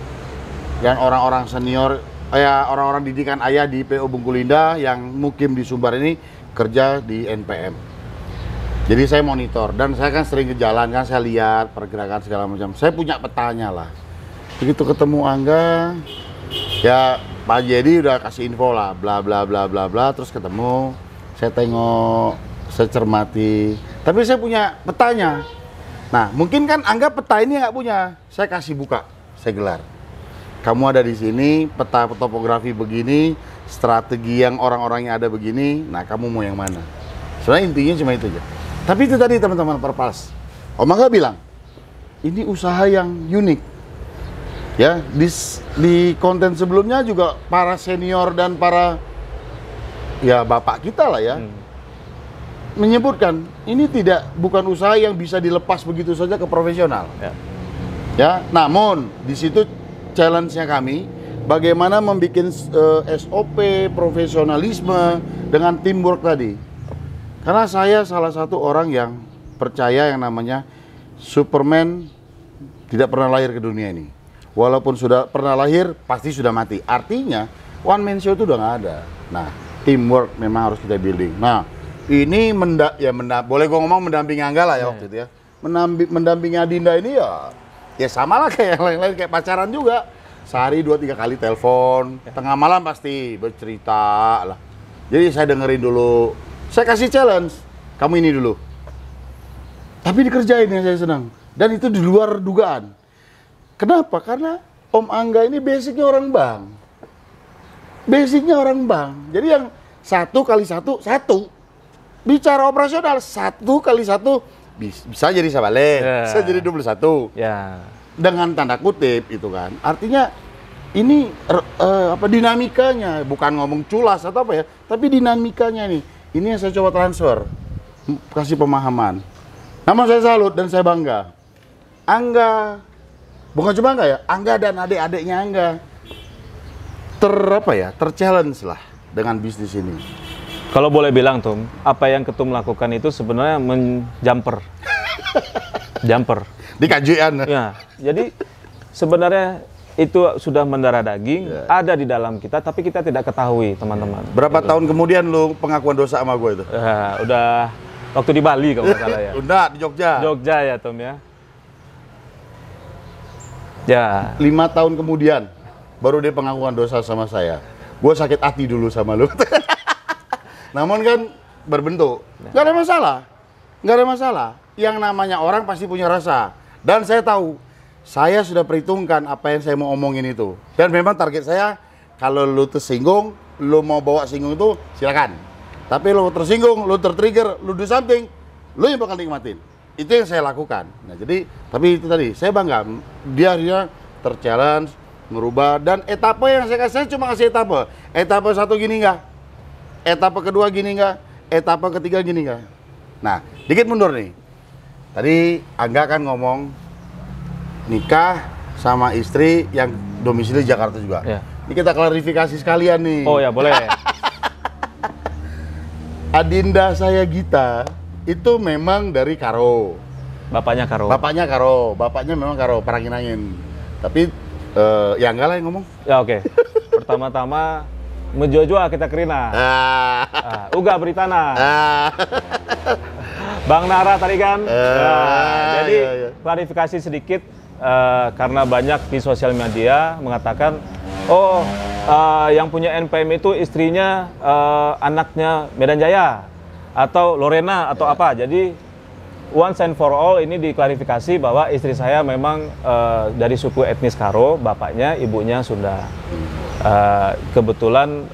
dan orang-orang senior ya, orang-orang didikan ayah di PO Bungkulinda yang mukim di Sumbar ini kerja di NPM. Jadi saya monitor, dan saya kan sering ke jalan kan, saya lihat pergerakan segala macam, saya punya petanya lah. Begitu ketemu Angga, ya Pak Jadi udah kasih info lah, bla bla bla bla bla, terus ketemu, saya tengok, saya cermati, tapi saya punya petanya. Nah, mungkin kan Angga peta ini nggak punya, saya kasih buka, saya gelar. Kamu ada di sini, peta topografi begini, strategi yang orang-orang yang ada begini, nah kamu mau yang mana? Sebenarnya intinya cuma itu aja. Tapi itu tadi teman-teman Perpals, Om Angga bilang, ini usaha yang unik. Ya, di konten sebelumnya juga para senior dan para ya bapak kita lah ya, menyebutkan ini bukan usaha yang bisa dilepas begitu saja ke profesional. Ya, namun di situ challenge-nya kami bagaimana membuat SOP profesionalisme dengan teamwork tadi. Karena saya salah satu orang yang percaya yang namanya Superman tidak pernah lahir ke dunia ini. Walaupun sudah pernah lahir, pasti sudah mati. Artinya, one man show itu udah nggak ada. Nah, teamwork memang harus kita building. Nah, ini boleh gue ngomong mendampingi Angga lah ya waktu itu ya. Mendampingi Adinda ini ya sama lah kayak yang lain-lain, kayak pacaran juga. Sehari 2-3 kali telepon, tengah malam pasti bercerita lah. Jadi saya dengerin dulu, saya kasih challenge, kamu ini dulu. Tapi dikerjain yang saya senang. Dan itu di luar dugaan. Kenapa? Karena Om Angga ini basicnya orang bank. Basicnya orang bank. Jadi yang 1 kali 1, 1. bicara operasional 1 kali 1 bisa jadi sabale, bisa jadi 21. Ya. Dengan tanda kutip itu kan. Artinya ini dinamikanya, bukan ngomong culas atau apa ya, tapi dinamikanya nih. Ini yang saya coba transfer, kasih pemahaman. Namun saya salut dan saya bangga. Angga, bukan cuma Angga ya, Angga dan adik-adiknya Angga ter-challenge lah dengan bisnis ini. Kalau boleh bilang Tom, apa yang Ketum lakukan itu sebenarnya menjumper. Jumper. Di kajian. Ya, jadi sebenarnya itu sudah mendarah daging, ada di dalam kita, tapi kita tidak ketahui, teman-teman. Berapa tahun kemudian lu pengakuan dosa sama gue itu? Udah waktu di Bali kalau nggak salah ya. Udah, di Jogja. Jogja ya, Tom ya. Ya. 5 tahun kemudian baru dia pengakuan dosa sama saya. Gue sakit hati dulu sama lu. Namun kan berbentuk. Nggak ada masalah. Nggak ada masalah. Yang namanya orang pasti punya rasa. Dan saya tahu, saya sudah perhitungkan apa yang saya mau omongin itu. Dan memang target saya, kalau lu tersinggung, lu mau bawa singgung itu, silakan. Tapi lu tersinggung, lu tertrigger, lu do something, lu yang bakal nikmatin. Itu yang saya lakukan. Nah jadi, tapi itu tadi, saya bangga. Dia ter-challenge, merubah. Dan etapa yang saya cuma kasih etapa. Etapa 1 gini nggak? Etapa kedua gini nggak? Etapa ketiga gini nggak? Nah, dikit mundur nih. Tadi Angga kan ngomong nikah sama istri yang domisili Jakarta juga. Ya. Ini kita klarifikasi sekalian nih. Oh ya, boleh. Adinda saya Gita itu memang dari Karo. Bapaknya Karo. Bapaknya Karo. Bapaknya memang Karo, Parangin-angin. Tapi ya enggak lah yang ngomong. Ya oke. Pertama-tama menjojoa kita kerina. Uga beritana. Bang Nara tadi kan. Jadi iya. klarifikasi sedikit karena banyak di sosial media mengatakan yang punya NPM itu istrinya anaknya Medan Jaya atau Lorena atau apa. Jadi once and for all ini diklarifikasi bahwa istri saya memang dari suku etnis Karo, bapaknya, ibunya Sunda. Kebetulan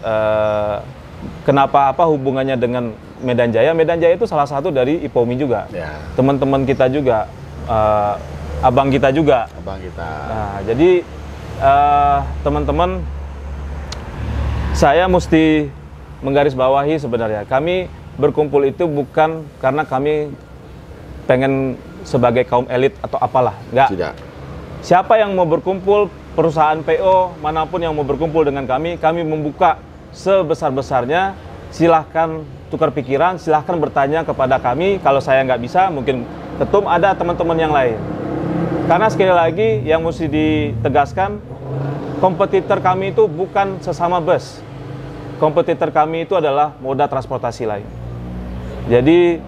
kenapa hubungannya dengan Medan Jaya? Medan Jaya itu salah satu dari IPOMI juga. Ya. Teman-teman kita juga, abang kita juga. Abang kita. Nah, jadi teman-teman, saya mesti menggarisbawahi sebenarnya. Kami berkumpul itu bukan karena kami pengen sebagai kaum elit atau apalah. Enggak. Tidak. Siapa yang mau berkumpul, perusahaan PO manapun yang mau berkumpul dengan kami membuka sebesar-besarnya. Silahkan tukar pikiran, silahkan bertanya kepada kami. Kalau saya nggak bisa, mungkin Ketum ada teman-teman yang lain. Karena sekali lagi yang mesti ditegaskan, kompetitor kami itu bukan sesama bus. Kompetitor kami itu adalah moda transportasi lain. Jadi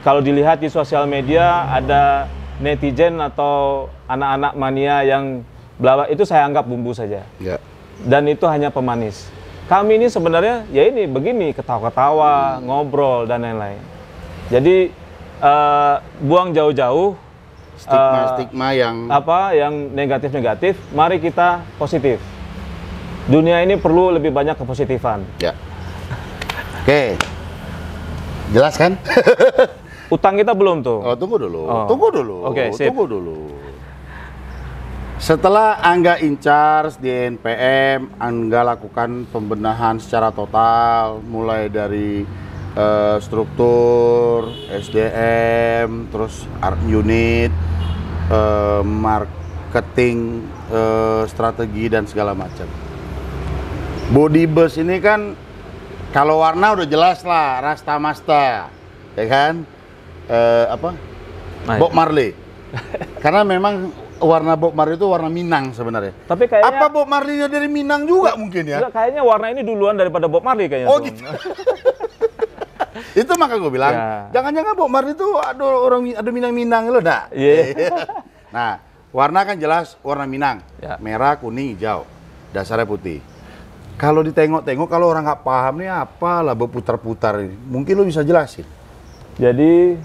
kalau dilihat di sosial media ada netizen atau anak-anak mania yang bla itu saya anggap bumbu saja. Ya. Dan itu hanya pemanis. Kami ini sebenarnya ya ini begini, ketawa-ketawa, ngobrol dan lain-lain. Jadi buang jauh-jauh stigma yang negatif-negatif, mari kita positif. Dunia ini perlu lebih banyak kepositifan. Ya. Oke. Jelas kan? Utang kita belum tuh. Oh, tunggu dulu. Tunggu dulu. Oke, sip. Tunggu dulu. Setelah Angga in charge di NPM, Angga lakukan pembenahan secara total, mulai dari struktur, SDM, terus unit, marketing, strategi dan segala macam. Body bus ini kan kalau warna udah jelas lah, Rasta Masta, ya kan? Bob Marley. Karena memang warna Bob Marley itu warna Minang sebenarnya. Tapi kayaknya apa Bob Marley-nya dari Minang juga mungkin ya? Enggak, kayaknya warna ini duluan daripada Bob Marley kayaknya. Oh gitu. Itu maka gue bilang, jangan-jangan Bob Marley itu ada Minang-Minang loh, dah. Yeah. Nah, warna kan jelas warna Minang. Ya. Merah, kuning, hijau. Dasarnya putih. Kalau ditengok-tengok, kalau orang nggak paham nih apalah berputar-putar ini. Mungkin lo bisa jelasin. Jadi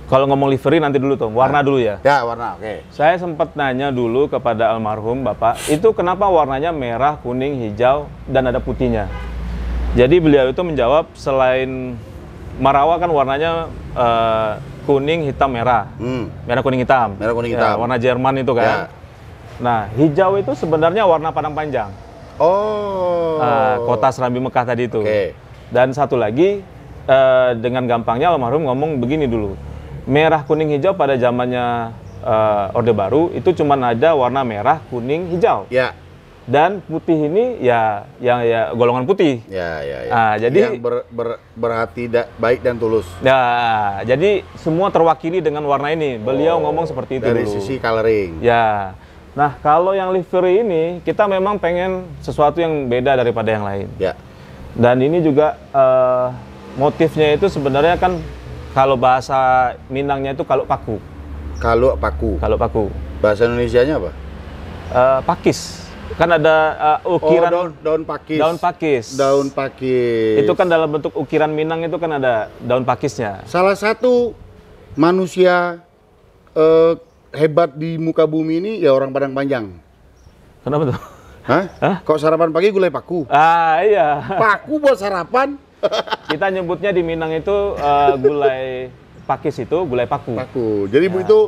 kalau ngomong livery nanti dulu tuh, warna dulu ya. Ya, warna, oke. Saya sempat nanya dulu kepada almarhum Bapak, itu kenapa warnanya merah, kuning, hijau, dan ada putihnya? Jadi beliau itu menjawab selain Marawa kan warnanya kuning, hitam, merah. Merah, kuning, hitam. Merah, kuning, Ya, hitam. warna Jerman itu kan. Ya. Nah, hijau itu sebenarnya warna Padang Panjang. Oh. Kota Serambi Mekah tadi itu. Oke. Dan satu lagi, dengan gampangnya almarhum ngomong begini dulu. Merah, kuning, hijau pada zamannya Orde Baru itu cuma ada warna merah, kuning, hijau. Ya. Dan putih ini ya yang golongan putih. Ya. Jadi yang berhati baik dan tulus. ya, jadi semua terwakili dengan warna ini. Beliau ngomong seperti itu dari dulu. sisi coloring. Ya. Nah, kalau yang livery ini kita memang pengen sesuatu yang beda daripada yang lain. Ya. Dan ini juga motifnya itu sebenarnya kan kalau bahasa Minangnya itu kalau paku. Kalau paku. Kalau paku. Bahasa Indonesianya apa? Pakis. Kan ada ukiran daun pakis. daun pakis. Daun pakis. Itu kan dalam bentuk ukiran Minang itu kan ada daun pakisnya. Salah satu manusia hebat di muka bumi ini ya orang Padang Panjang. Kenapa tuh? Hah? Kok sarapan pagi gulai paku? Iya. Paku buat sarapan? Kita nyebutnya di Minang itu gulai pakis itu gulai paku. Paku. Jadi Bu itu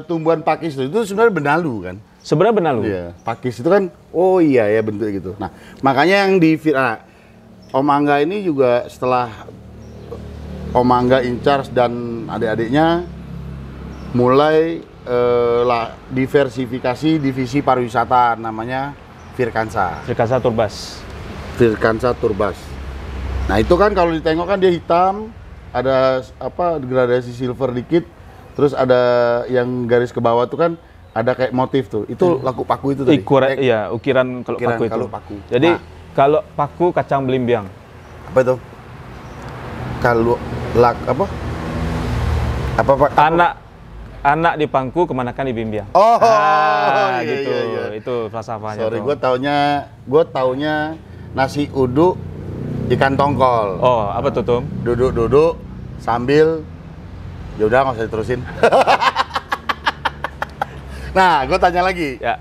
tumbuhan pakis itu sebenarnya benalu kan? Sebenarnya benalu. Iya. Pakis itu kan, oh iya ya bentuk gitu. Nah makanya yang di Om Angga ini juga setelah Om Angga in charge dan adik-adiknya mulai diversifikasi divisi pariwisata namanya Firkansa. Firkansa Turbas. Firkansa Turbas. Nah itu kan kalau ditengok kan dia hitam, ada apa gradasi silver dikit, terus ada yang garis ke bawah tuh kan ada kayak motif tuh. Itu laku paku itu tadi. Iya, ukiran kalau paku itu. Kalau paku. Jadi kalau paku kacang belimbiang. Apa itu? Kalau apa? Apa Pak? Anak di pangku kemanakan di bimbiang. Oh, iya, gitu. iya. Itu falsafahnya. Sorry, gue taunya nasi uduk ikan tongkol. Oh, apa tuh, Tum? Duduk sambil ya udah nggak usah diterusin. Nah, gue tanya lagi. Ya.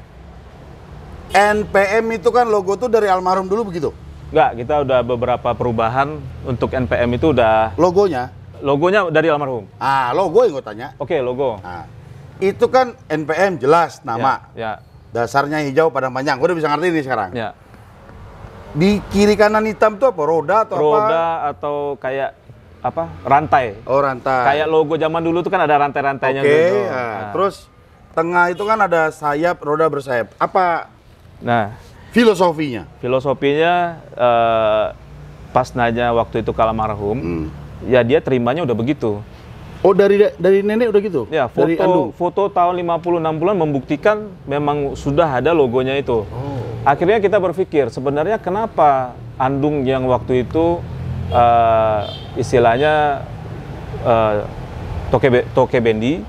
NPM itu kan logo tuh dari almarhum dulu begitu? Enggak, kita udah beberapa perubahan untuk NPM itu udah. Logonya dari almarhum. Logo yang gue tanya. Oke, logo. Nah, itu kan NPM jelas nama. Ya. Dasarnya hijau Padang Panjang. Gue udah bisa ngerti nih sekarang. Ya. Di kiri kanan hitam tuh apa? Roda atau apa? Roda atau kayak apa? Rantai. Oh, rantai. Kayak logo zaman dulu tuh kan ada rantai-rantainya Oke. gitu. Terus tengah itu kan ada sayap, roda bersayap. Apa filosofinya? Filosofinya pas nanya waktu itu ke almarhum, ya dia terimanya udah begitu. Oh, dari nenek udah gitu? Ya, foto tahun 50-60-an membuktikan memang sudah ada logonya itu. Oh. Akhirnya kita berpikir, sebenarnya kenapa andung yang waktu itu istilahnya Toke Bendi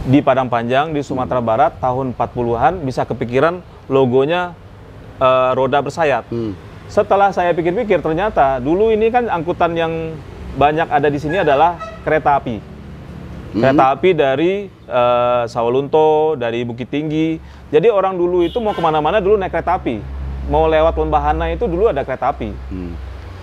di Padang Panjang di Sumatera Barat tahun 40-an bisa kepikiran logonya roda bersayap. Setelah saya pikir-pikir ternyata dulu ini kan angkutan yang banyak ada di sini adalah kereta api. Kereta api dari Sawalunto, dari Bukit Tinggi. Jadi orang dulu itu mau kemana-mana dulu naik kereta api. Mau lewat Lembahana itu dulu ada kereta api.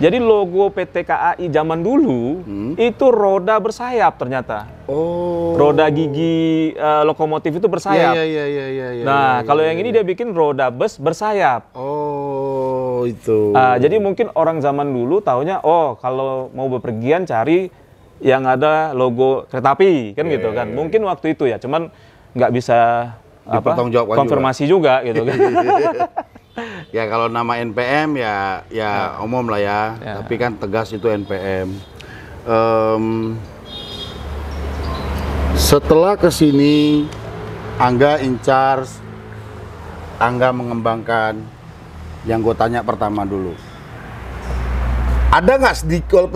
Jadi logo PT KAI zaman dulu itu roda bersayap ternyata. Oh. Roda gigi lokomotif itu bersayap. Iya. Nah, kalau yang ini dia bikin roda bus bersayap. Oh, itu. Jadi mungkin orang zaman dulu taunya, oh kalau mau bepergian cari yang ada logo kereta api kan gitu kan. Mungkin waktu itu ya, cuman nggak bisa konfirmasi juga gitu kan. Ya kalau nama NPM ya umum lah ya. Tapi kan tegas itu NPM. Setelah kesini Angga in charge, Angga mengembangkan. Yang gue tanya pertama dulu, ada nggak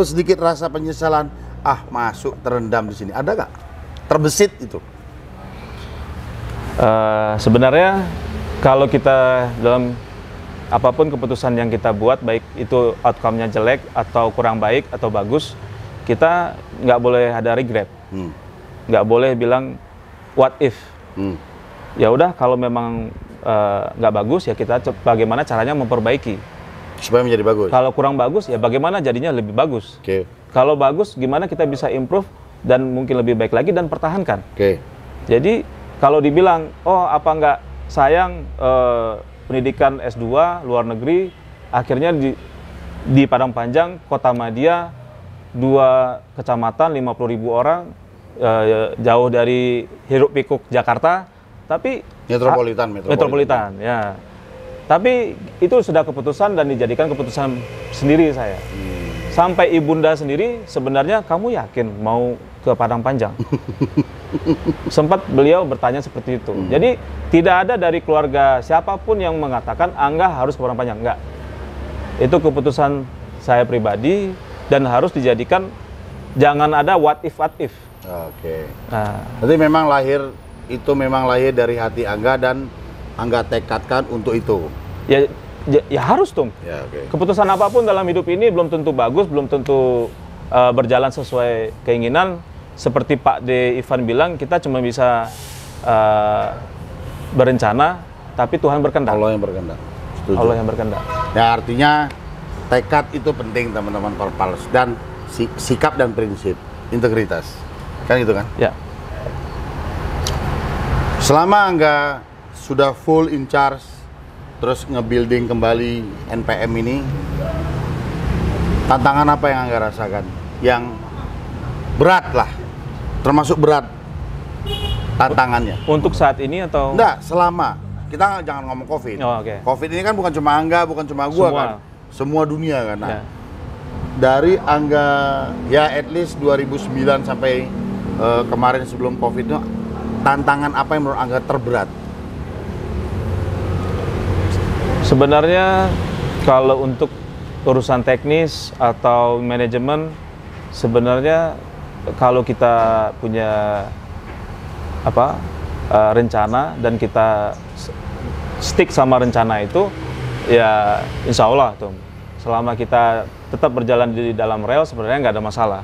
sedikit rasa penyesalan? Masuk terendam di sini, ada nggak? Terbesit itu? Sebenarnya kalau kita dalam apapun keputusan yang kita buat, baik itu outcome-nya jelek atau kurang baik atau bagus, kita nggak boleh ada regret, nggak boleh bilang what if. Ya udah, kalau memang nggak bagus ya kita bagaimana caranya memperbaiki. Supaya menjadi bagus. Kalau kurang bagus, ya bagaimana jadinya lebih bagus. Oke. Kalau bagus, gimana kita bisa improve dan mungkin lebih baik lagi dan pertahankan. Oke. Jadi kalau dibilang, oh apa enggak sayang pendidikan S2 luar negeri, akhirnya di Padang Panjang, Kota Madia, 2 kecamatan, 50.000 orang, jauh dari hiruk pikuk Jakarta, tapi metropolitan, ya. Tapi itu sudah keputusan dan dijadikan keputusan sendiri saya. Sampai ibunda sendiri sebenarnya kamu yakin mau ke Padang Panjang? Sempat beliau bertanya seperti itu. Jadi tidak ada dari keluarga siapapun yang mengatakan Angga harus ke Padang Panjang, enggak. Itu keputusan saya pribadi dan harus dijadikan, jangan ada what if. Oke. Nah, berarti memang memang lahir dari hati Angga dan Angga tekadkan untuk itu. Ya harus dong. Ya, okay. Keputusan apapun dalam hidup ini belum tentu bagus, belum tentu berjalan sesuai keinginan. Seperti Pak D. Ivan bilang, kita cuma bisa berencana, tapi Tuhan berkehendak. Allah yang berkehendak. Setuju. Allah yang berkehendak. Ya, artinya tekad itu penting teman-teman Perpals, dan sikap dan prinsip, integritas. Kan gitu kan? Ya. Selama Angga sudah full in charge, terus nge-building kembali NPM ini, tantangan apa yang Angga rasakan? Yang berat lah, termasuk berat tantangannya. Untuk saat ini atau? Enggak, selama. Kita jangan ngomong COVID. Oh, okay. COVID ini kan bukan cuma Angga, bukan cuma gua kan. Semua dunia kan. Nah, dari Angga, ya at least 2009 sampai kemarin sebelum COVID itu, tantangan apa yang menurut Angga terberat? Sebenarnya kalau untuk urusan teknis atau manajemen, sebenarnya kalau kita punya rencana dan kita stick sama rencana itu, ya insya Allah tuh, selama kita tetap berjalan di dalam rel sebenarnya nggak ada masalah.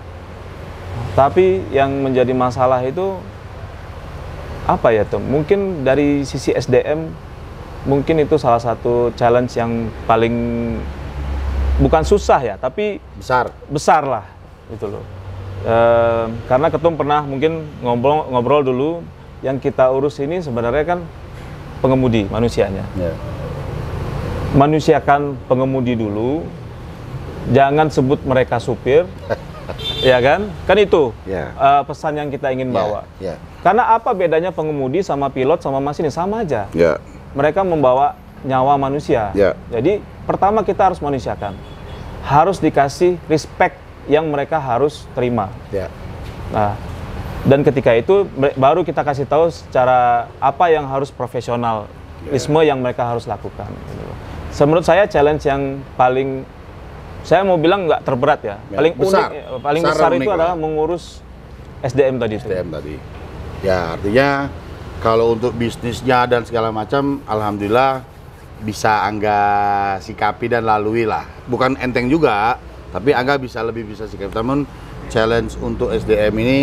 Tapi yang menjadi masalah itu apa ya tuh? Mungkin dari sisi SDM. Mungkin itu salah satu challenge yang paling, bukan susah ya, tapi besar lah gitu loh. Karena Ketum pernah mungkin ngobrol dulu, yang kita urus ini sebenarnya kan pengemudi manusianya. Manusiakan pengemudi dulu, jangan sebut mereka supir, ya kan? Kan itu pesan yang kita ingin bawa. Karena apa bedanya pengemudi sama pilot sama masinis? Sama aja. Mereka membawa nyawa manusia. Jadi pertama kita harus manusiakan, harus dikasih respect yang mereka harus terima. Nah, dan ketika itu baru kita kasih tahu secara apa yang harus profesionalisme yang mereka harus lakukan. Menurut saya challenge yang paling, saya mau bilang nggak terberat ya, paling besar, unik, paling besar itu adalah mengurus SDM tadi. Ya, artinya kalau untuk bisnisnya dan segala macam, alhamdulillah bisa Angga sikapi dan lalui lah. Bukan enteng juga, tapi Angga lebih bisa sikapi. Namun challenge untuk SDM ini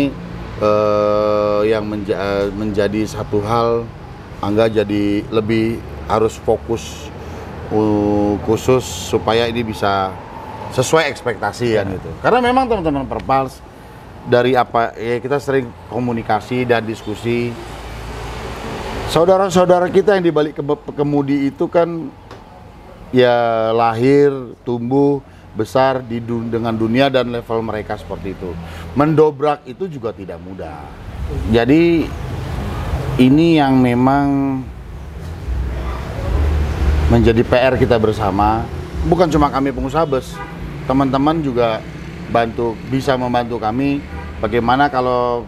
yang menjadi satu hal, Angga jadi lebih harus fokus khusus supaya ini bisa sesuai ekspektasi kan gitu. Karena memang teman-teman Perpals, dari apa ya, kita sering komunikasi dan diskusi. Saudara-saudara kita yang dibalik kemudi itu kan ya lahir, tumbuh, besar dengan dunia dan level mereka seperti itu. Mendobrak itu juga tidak mudah. Jadi ini yang memang menjadi PR kita bersama. Bukan cuma kami pengusaha bus, teman-teman juga bisa membantu kami. Bagaimana kalau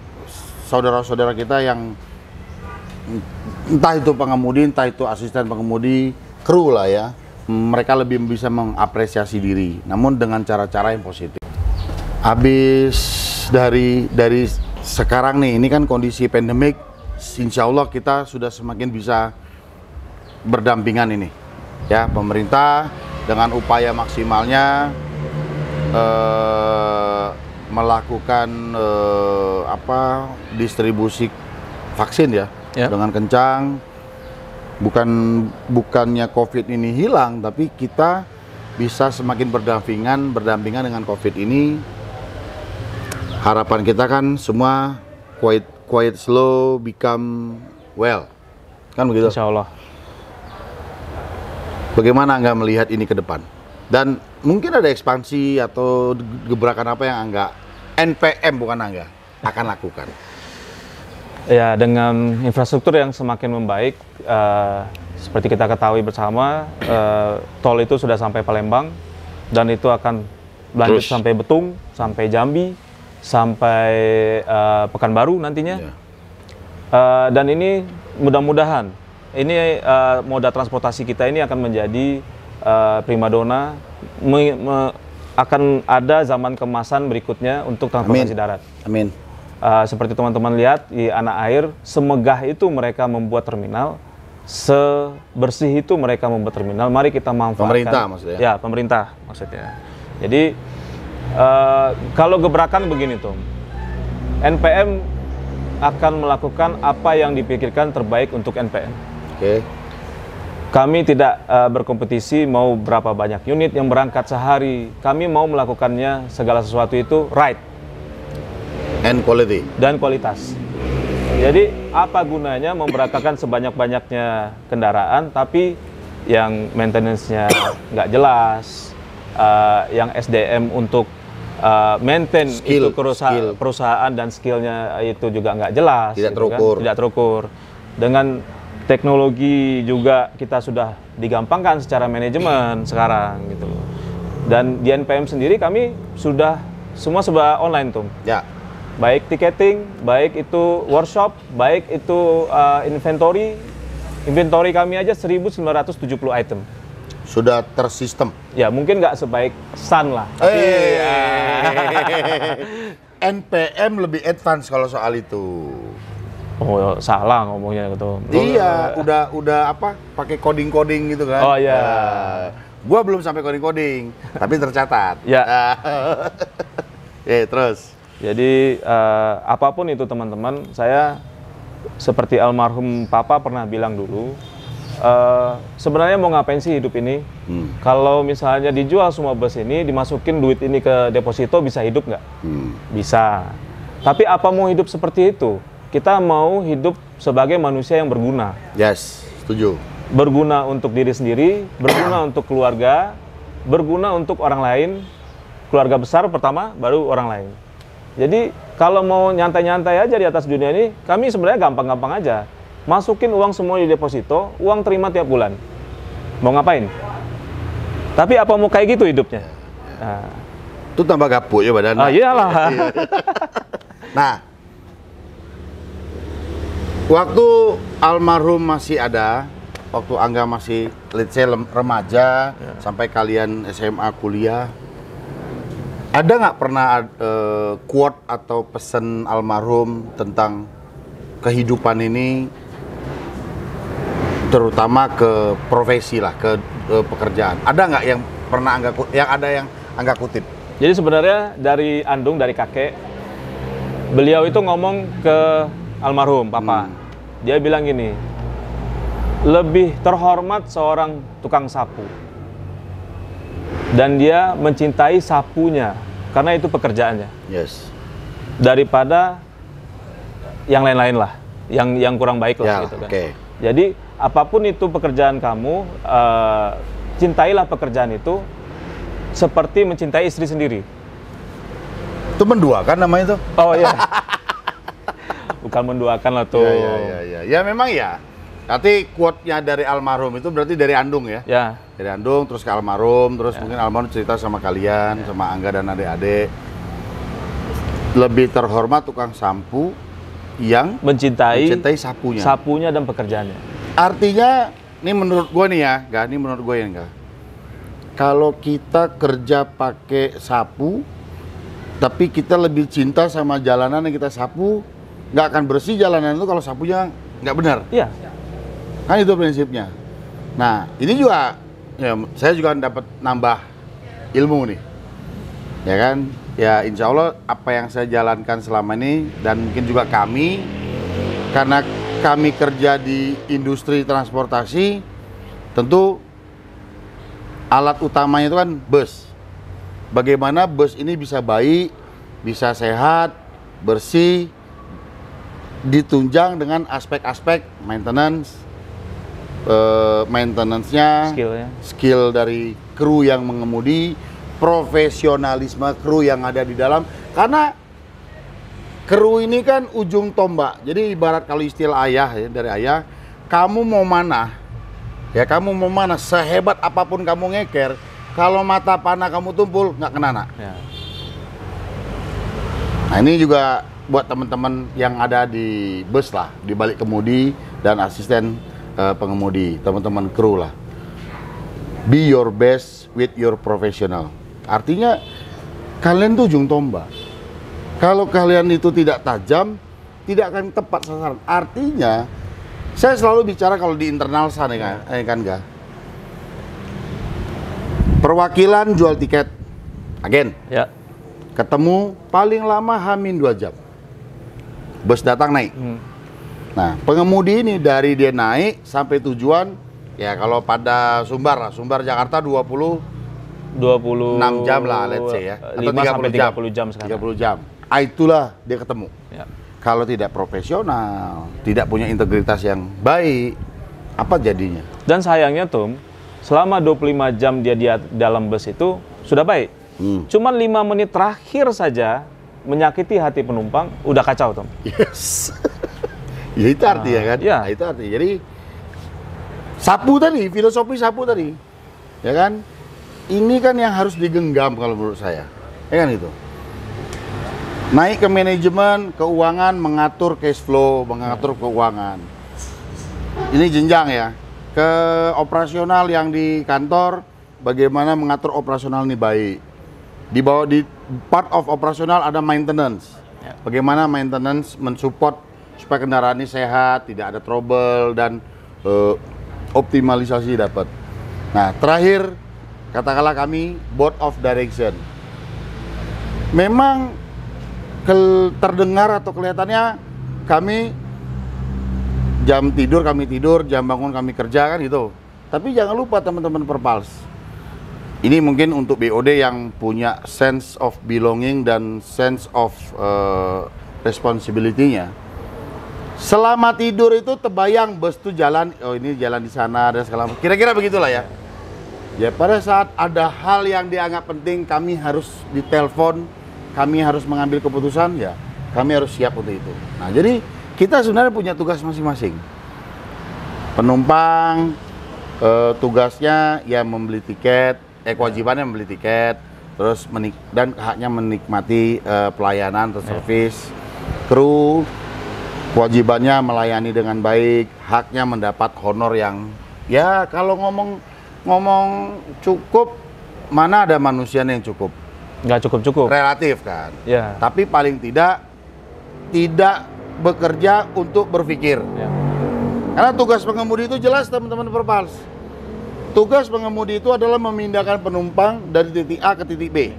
saudara-saudara kita yang entah itu pengemudi, entah itu asisten pengemudi, kru lah ya, mereka lebih bisa mengapresiasi diri, namun dengan cara-cara yang positif. Habis dari sekarang nih, ini kan kondisi pandemik, insya Allah kita sudah semakin bisa berdampingan ini, ya, pemerintah dengan upaya maksimalnya melakukan distribusi vaksin ya. Dengan kencang. Bukannya COVID ini hilang, tapi kita bisa semakin berdampingan dengan COVID ini. Harapan kita kan semua quiet slow become well, kan begitu? Insya Allah. Bagaimana Angga melihat ini ke depan? Dan mungkin ada ekspansi atau gebrakan apa yang Angga, NPM bukan Angga, akan lakukan? Ya, dengan infrastruktur yang semakin membaik, seperti kita ketahui bersama, tol itu sudah sampai Palembang, dan itu akan lanjut sampai Betung, sampai Jambi, sampai Pekanbaru nantinya. Dan ini mudah-mudahan, ini moda transportasi kita ini akan menjadi primadona, akan ada zaman kemasan berikutnya untuk transportasi darat. Amin. Seperti teman-teman lihat di Anak Air, semegah itu mereka membuat terminal, sebersih itu mereka membuat terminal. Mari kita manfaatkan. Pemerintah maksudnya? Ya, pemerintah maksudnya. Jadi kalau gebrakan begini Tom, NPM akan melakukan apa yang dipikirkan terbaik untuk NPM. Oke. Kami tidak berkompetisi mau berapa banyak unit yang berangkat sehari. Kami mau melakukannya segala sesuatu itu right. And quality. Dan kualitas. Jadi apa gunanya memberangkatkan sebanyak-banyaknya kendaraan tapi yang maintenance-nya nggak jelas, yang SDM untuk maintain itu perusahaan dan skillnya itu juga nggak jelas, tidak gitu terukur. Kan? Tidak terukur. Dengan teknologi juga kita sudah digampangkan secara manajemen sekarang gitu loh. Dan di NPM sendiri kami sudah semua serba online tuh. Ya. Baik tiketing, baik itu workshop, baik itu inventory kami aja 1970 item. Sudah tersistem. Ya mungkin nggak sebaik Sun lah. Tapi, NPM lebih advance kalau soal itu. Oh salah ngomongnya gitu. Iya, udah apa? Pakai coding gitu kan? Oh iya. Gua belum sampai coding, tapi tercatat. Ya. Terus. Jadi apapun itu teman-teman, saya seperti almarhum Papa pernah bilang dulu, sebenarnya mau ngapain sih hidup ini? Kalau misalnya dijual semua bus ini, dimasukin duit ini ke deposito, bisa hidup nggak? Bisa. Tapi apa mau hidup seperti itu? Kita mau hidup sebagai manusia yang berguna. Yes, setuju. Berguna untuk diri sendiri, berguna untuk keluarga, berguna untuk orang lain, keluarga besar pertama, baru orang lain. Jadi kalau mau nyantai-nyantai aja di atas dunia ini, kami sebenarnya gampang-gampang aja. Masukin uang semua di deposito, uang terima tiap bulan. Mau ngapain? Tapi apa mau kayak gitu hidupnya? Nah. Itu tambah gapuk ya badan. Iyalah. Nah, waktu almarhum masih ada, waktu Angga masih let's say remaja, sampai kalian SMA kuliah, ada nggak pernah quote atau pesan almarhum tentang kehidupan ini, terutama ke profesi lah, ke pekerjaan? Ada nggak yang pernah Angga kutip? Jadi sebenarnya dari Andung, dari kakek, beliau itu ngomong ke almarhum Papa. Dia bilang gini, lebih terhormat seorang tukang sapu. Dan dia mencintai sapunya, karena itu pekerjaannya. Yes. Daripada yang lain-lain lah, yang kurang baik lah gitu kan. Okay. Jadi apapun itu pekerjaan kamu, cintailah pekerjaan itu seperti mencintai istri sendiri. Itu menduakan namanya tuh? Oh iya. Bukan menduakan lah tuh. Ya memang ya. Nanti quote-nya dari almarhum itu berarti dari Andung ya? Ya. Dari Andung, terus ke almarhum, terus mungkin almarhum cerita sama kalian, sama Angga dan adik-adik. Lebih terhormat tukang sapu yang mencintai sapunya dan pekerjaannya. Artinya, ini menurut gue nih ya, ini menurut gue ya enggak. Kalau kita kerja pakai sapu, tapi kita lebih cinta sama jalanan yang kita sapu, nggak akan bersih jalanan itu kalau sapunya nggak benar. Iya. Kan itu prinsipnya. Nah, ini juga ya, saya juga dapat nambah ilmu nih. Ya kan? Ya insya Allah apa yang saya jalankan selama ini dan mungkin juga kami, karena kami kerja di industri transportasi, tentu alat utamanya itu kan bus. Bagaimana bus ini bisa baik, bisa sehat, bersih, ditunjang dengan aspek-aspek maintenance-nya, skill dari kru yang mengemudi, profesionalisme kru yang ada di dalam. Karena kru ini kan ujung tombak. Jadi ibarat kalau istilah ayah ya, dari ayah, kamu mau mana? Ya kamu mau mana? Sehebat apapun kamu ngeker, kalau mata panah kamu tumpul nggak kena. Ya. Nah ini juga buat teman-teman yang ada di bus lah, di balik kemudi dan asisten pengemudi, teman-teman kru lah. Be your best with your professional. Artinya kalian tuh ujung tombak. Kalau kalian itu tidak tajam, tidak akan tepat sasaran. Artinya saya selalu bicara kalau di internal sana kan enggak. Perwakilan jual tiket, agen. Ya. Ketemu paling lama H-2 jam. Bus datang naik. Nah, pengemudi ini dari dia naik sampai tujuan, ya kalau pada Sumbar lah, Sumbar Jakarta 26 jam lah, let's say ya. Atau 30 jam sekarang. 30 jam. Itulah dia ketemu. Ya. Kalau tidak profesional, tidak punya integritas yang baik, apa jadinya? Dan sayangnya Tom, selama 25 jam dia di dalam bus itu sudah baik. Cuman 5 menit terakhir saja menyakiti hati penumpang, udah kacau Tom. Yes. Ya itu artinya kan? Ya. Nah, itu artinya. Jadi sapu tadi, filosofi sapu tadi. Ya kan? Ini kan yang harus digenggam kalau menurut saya. Ya kan itu. Naik ke manajemen keuangan, mengatur cash flow, mengatur keuangan. Ini jenjang ya. Ke operasional yang di kantor, bagaimana mengatur operasional ini baik. Di bawah di part of operasional ada maintenance. Bagaimana maintenance mensupport supaya kendaraan ini sehat, tidak ada trouble dan optimalisasi dapat. Nah, terakhir katakanlah kami board of direction. Memang terdengar atau kelihatannya kami jam tidur kami tidur, jam bangun kami kerja kan gitu. Tapi jangan lupa teman-teman Perpals. Ini mungkin untuk BOD yang punya sense of belonging dan sense of responsibility-nya. Selama tidur itu terbayang bus tuh jalan, oh ini jalan di sana dan segala macam. Kira-kira begitulah ya. Ya pada saat ada hal yang dianggap penting, kami harus ditelepon, kami harus mengambil keputusan, ya kami harus siap untuk itu. Nah jadi kita sebenarnya punya tugas masing-masing. Penumpang tugasnya ya membeli tiket, kewajibannya membeli tiket, terus dan haknya menikmati pelayanan atau servis. Kru kewajibannya melayani dengan baik, haknya mendapat honor yang ya kalau ngomong cukup, mana ada manusia yang cukup? Nggak cukup-cukup. Relatif kan. Ya. Tapi paling tidak bekerja untuk berpikir. Ya. Karena tugas pengemudi itu jelas teman-teman Perpals. Tugas pengemudi itu adalah memindahkan penumpang dari titik A ke titik B.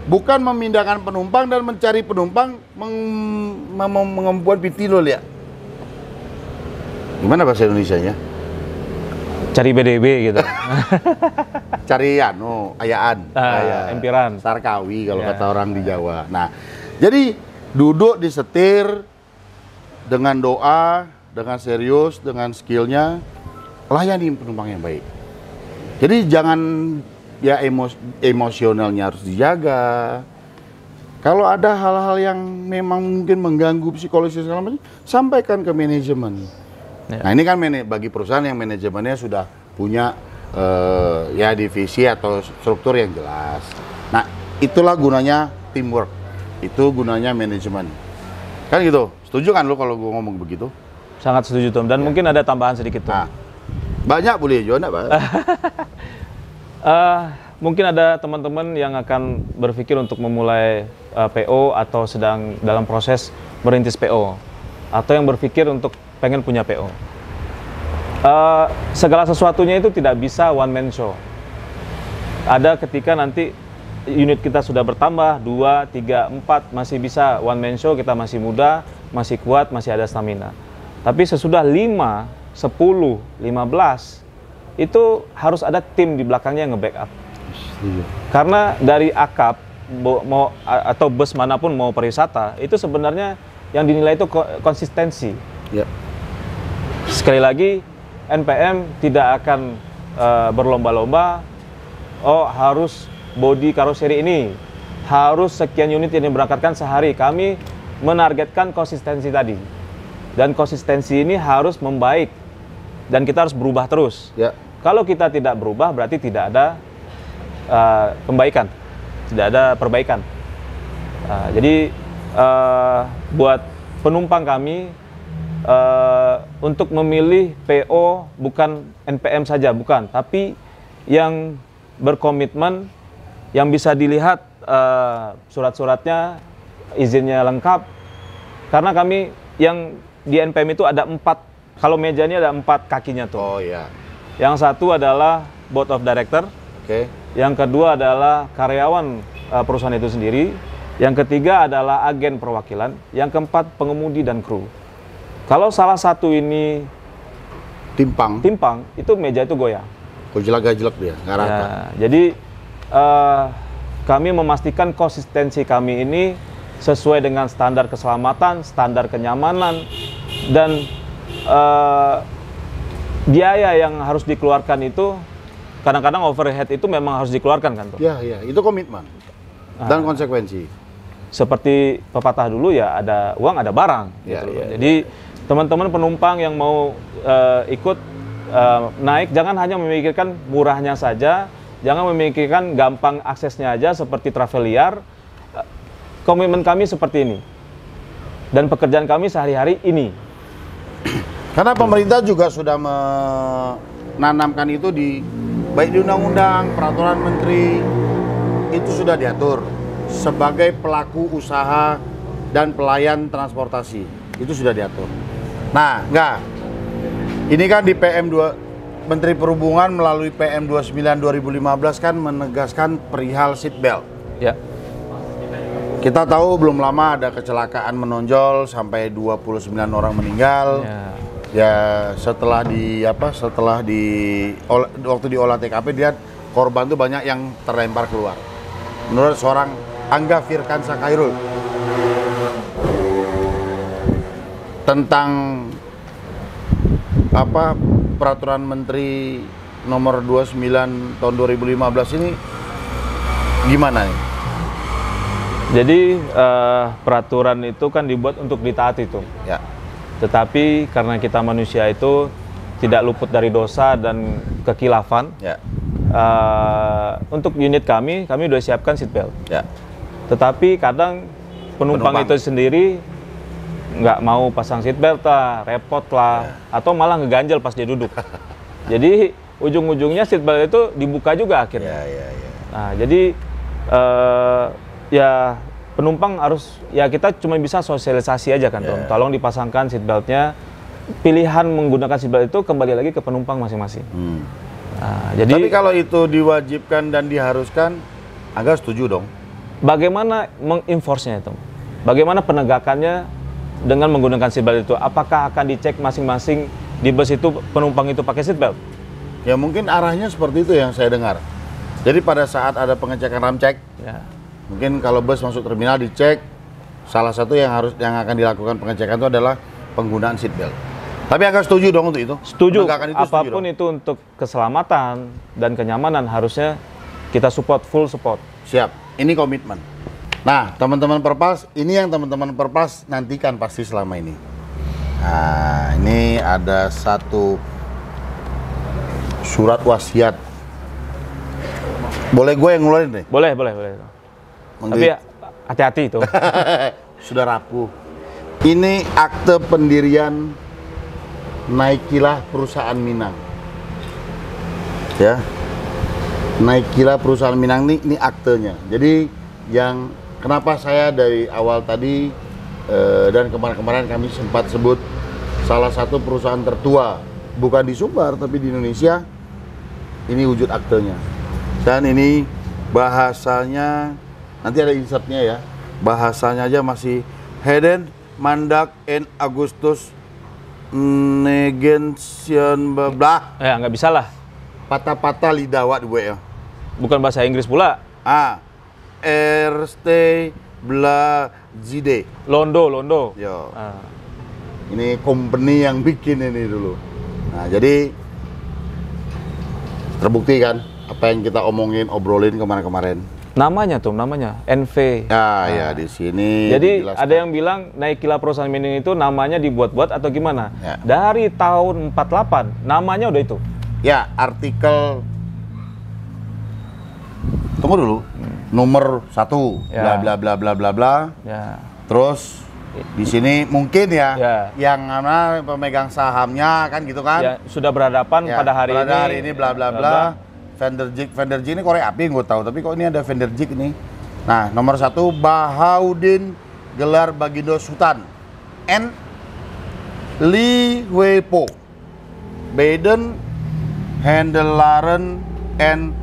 Bukan memindahkan penumpang dan mencari penumpang membuat pitilo ya. Gimana bahasa Indonesianya? Cari BDB gitu. Cari ayaan, empiran, sarkawi kalau kata orang di Jawa. Nah, jadi duduk disetir dengan doa, dengan serius, dengan skillnya, layani penumpang yang baik. Jadi jangan ya emosionalnya harus dijaga. Kalau ada hal-hal yang memang mungkin mengganggu psikologis segala macam, sampaikan ke manajemen. Ya. Nah ini kan bagi perusahaan yang manajemennya sudah punya ya divisi atau struktur yang jelas. Nah itulah gunanya teamwork, itu gunanya manajemen. Kan gitu, setuju kan lo kalau gue ngomong begitu? Sangat setuju Tom, dan ya. Mungkin ada tambahan sedikit Tom. Nah, banyak boleh juga enggak Pak? Mungkin ada teman-teman yang akan berpikir untuk memulai PO atau sedang dalam proses merintis PO, atau yang berpikir untuk pengen punya PO. Segala sesuatunya itu tidak bisa one man show. Ada ketika nanti unit kita sudah bertambah 2, 3, 4 masih bisa one man show, kita masih muda, masih kuat, masih ada stamina. Tapi sesudah 5, 10, 15 itu harus ada tim di belakangnya yang nge-backup. Karena dari akap atau bus manapun mau pariwisata itu sebenarnya yang dinilai itu konsistensi. Ya. Sekali lagi NPM tidak akan berlomba-lomba. Oh harus bodi karoseri ini, harus sekian unit yang diberangkatkan sehari. Kami menargetkan konsistensi tadi, dan konsistensi ini harus membaik dan kita harus berubah terus. Ya. Kalau kita tidak berubah berarti tidak ada pembaikan, tidak ada perbaikan. Jadi buat penumpang kami untuk memilih PO bukan NPM saja, bukan, tapi yang berkomitmen, yang bisa dilihat surat-suratnya, izinnya lengkap. Karena kami yang di NPM itu ada 4, kalau meja ini ada 4 kakinya tuh. Oh iya. Yang satu adalah Board of Director. Oke. Yang kedua adalah karyawan perusahaan itu sendiri. Yang ketiga adalah agen perwakilan. Yang keempat pengemudi dan kru. Kalau salah satu ini timpang, itu meja itu goyang. Gojlak-gajlak dia, nggak rata. Ya, jadi kami memastikan konsistensi kami ini sesuai dengan standar keselamatan, standar kenyamanan, dan biaya yang harus dikeluarkan itu kadang-kadang overhead itu memang harus dikeluarkan kan tuh. Iya, itu komitmen dan konsekuensi. Seperti pepatah dulu ya, ada uang ada barang. Ya, gitu. Ya, jadi teman-teman penumpang yang mau ikut naik, jangan hanya memikirkan murahnya saja, jangan memikirkan gampang aksesnya aja seperti Traveliar. Komitmen kami seperti ini, dan pekerjaan kami sehari-hari ini. Karena pemerintah juga sudah menanamkan itu baik di undang-undang, peraturan menteri, itu sudah diatur sebagai pelaku usaha dan pelayan transportasi, itu sudah diatur. Nah, ini kan di Menteri Perhubungan melalui PM 29 2015 kan menegaskan perihal seatbelt. Ya. Kita tahu belum lama ada kecelakaan menonjol sampai 29 orang meninggal. Ya, waktu diolah TKP lihat korban tuh banyak yang terlempar keluar. Menurut seorang Angga Firkansa Khairul tentang peraturan menteri nomor 29 tahun 2015 ini gimana nih? Jadi peraturan itu kan dibuat untuk ditaati tuh. Ya. Tetapi karena kita manusia itu tidak luput dari dosa dan kekilafan. Ya. Untuk unit kami udah siapkan seatbelt. Ya. Tetapi kadang penumpang itu sendiri nggak mau pasang seatbelt lah, repot lah, atau malah ngeganjel pas dia duduk. Jadi ujung-ujungnya seatbelt itu dibuka juga akhirnya. Nah, jadi ya penumpang harus, ya kita cuma bisa sosialisasi aja kan, tolong dipasangkan seatbeltnya. Pilihan menggunakan seatbelt itu kembali lagi ke penumpang masing-masing. Nah, jadi, tapi kalau itu diwajibkan dan diharuskan, agak setuju dong. Bagaimana mengenforce-nya itu? Bagaimana penegakannya dengan menggunakan seatbelt itu? Apakah akan dicek masing-masing di bus itu penumpang itu pakai seatbelt? Ya mungkin arahnya seperti itu yang saya dengar. Jadi pada saat ada pengecekan ramcek, mungkin kalau bus masuk terminal dicek, salah satu yang akan dilakukan pengecekan itu adalah penggunaan seatbelt. Tapi agak setuju dong untuk itu? Setuju. Apapun itu untuk keselamatan dan kenyamanan harusnya kita support, full support. Siap. Ini komitmen. Nah, teman-teman Perpals, ini yang teman-teman Perpals nantikan pasti selama ini. Nah, ini ada satu surat wasiat. Boleh gue yang ngeluarin deh? Boleh. Tapi hati-hati itu. Sudah rapuh. Ini akte pendirian Naikilah Perusahaan Minang. Ya. Naikilah Perusahaan Minang ini aktenya. Jadi yang kenapa saya dari awal tadi dan kemarin-kemarin kami sempat sebut salah satu perusahaan tertua, bukan di Sumbar tapi di Indonesia, ini wujud aktenya. Dan ini bahasanya, nanti ada insertnya ya, bahasanya aja masih Heden Mandak N Agustus Negensian Bablah. Ya nggak bisa lah. patah-patah lidah wak gue ya. Bukan bahasa Inggris pula. Erste Blazide. Londo. Yo. Ini company yang bikin ini dulu. Nah, jadi terbukti kan apa yang kita obrolin kemarin-kemarin. Namanya NV. Ya di sini. Jadi dijelaskan. ada yang bilang Naikila perusahaan mining itu namanya dibuat-buat atau gimana? Ya. Dari tahun 48 namanya udah itu. Ya, artikel tunggu dulu. Nomor 1 bla bla bla bla bla bla. Ya. Terus di sini mungkin ya, yang mana pemegang sahamnya kan gitu kan? Ya, sudah berhadapan pada hari ini bla bla bla. Vanderjik ini korek api gue tahu, tapi kok ini ada Vanderjik nih. Nah, nomor 1 Bahaudin gelar Bagindo Sultan. N Li Weipo. Baden Handelaren and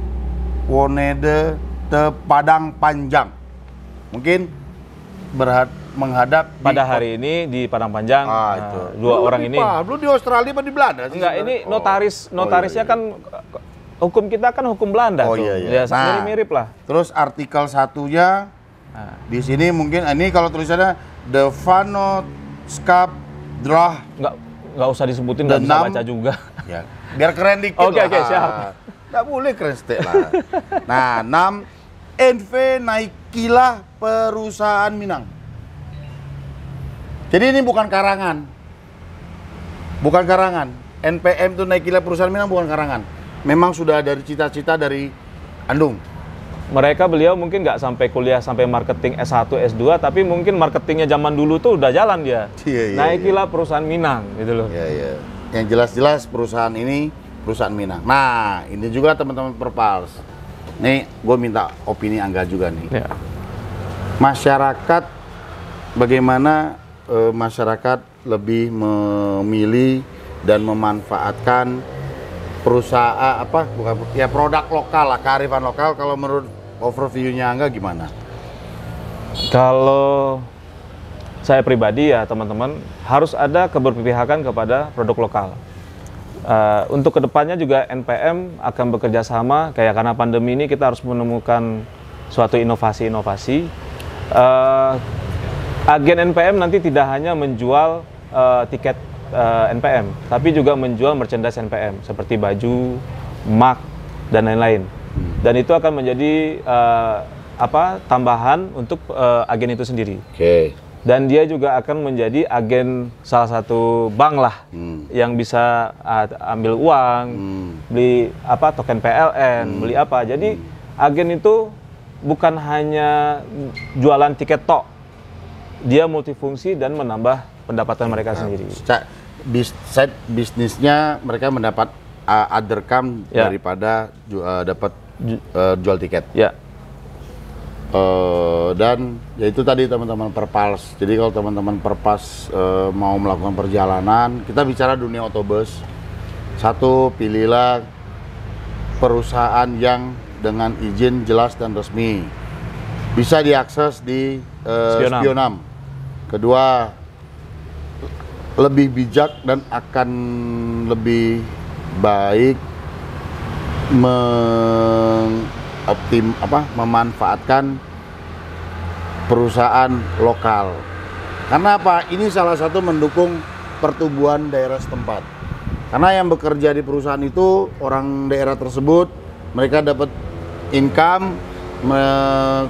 Wonede te Padang Panjang. Mungkin menghadap pada hari ini di Padang Panjang. Itu. Dua orang ini. Belum di Australia apa di Belanda sih? Enggak, ini notarisnya kan hukum kita kan hukum Belanda tuh. Iya. Ya, mirip lah. Terus artikel 1-nya di sini mungkin ini kalau tulisannya The Vanotskap Drah. Enggak usah disebutin, enggak bisa baca juga. Ya, biar keren dikit. Oke, siap. Enggak boleh keren stek lah. Nah, 6 NV Naikila perusahaan Minang. Jadi ini bukan karangan. Bukan karangan. NPM itu Naikila perusahaan Minang bukan karangan. Memang sudah dari cita-cita dari Andung. Beliau mungkin nggak sampai kuliah sampai marketing S1, S2, tapi mungkin marketingnya zaman dulu tuh udah jalan dia. Naikila perusahaan Minang gitu loh. Iya. Yang jelas-jelas perusahaan ini perusahaan Minang. Nah, ini juga teman-teman Perpals. Nih, gue minta opini Angga juga nih. Ya. Masyarakat, bagaimana masyarakat lebih memilih dan memanfaatkan perusahaan produk lokal lah, kearifan lokal. Kalau menurut overview-nya Angga gimana? Kalau saya pribadi ya teman-teman harus ada keberpihakan kepada produk lokal. Untuk kedepannya juga NPM akan bekerja sama, kayak karena pandemi ini kita harus menemukan suatu inovasi-inovasi. Agen NPM nanti tidak hanya menjual tiket NPM, tapi juga menjual merchandise NPM seperti baju, mug, dan lain-lain. Dan itu akan menjadi tambahan untuk agen itu sendiri. Dan dia juga akan menjadi agen salah satu bank lah yang bisa ambil uang, beli token PLN, beli apa. Jadi agen itu bukan hanya jualan tiket tok, dia multifungsi dan menambah pendapatan mereka sendiri. Side bisnisnya mereka mendapat other come daripada dapat jual tiket. Ya. Dan ya itu tadi teman-teman Perpals. Jadi kalau teman-teman Perpals mau melakukan perjalanan, kita bicara dunia otobus. Satu, pilihlah perusahaan yang dengan izin jelas dan resmi, bisa diakses di Spionam. Kedua, lebih bijak dan akan lebih baik memanfaatkan perusahaan lokal. Karena apa? Ini salah satu mendukung pertumbuhan daerah setempat. Karena yang bekerja di perusahaan itu orang daerah tersebut, mereka dapat income,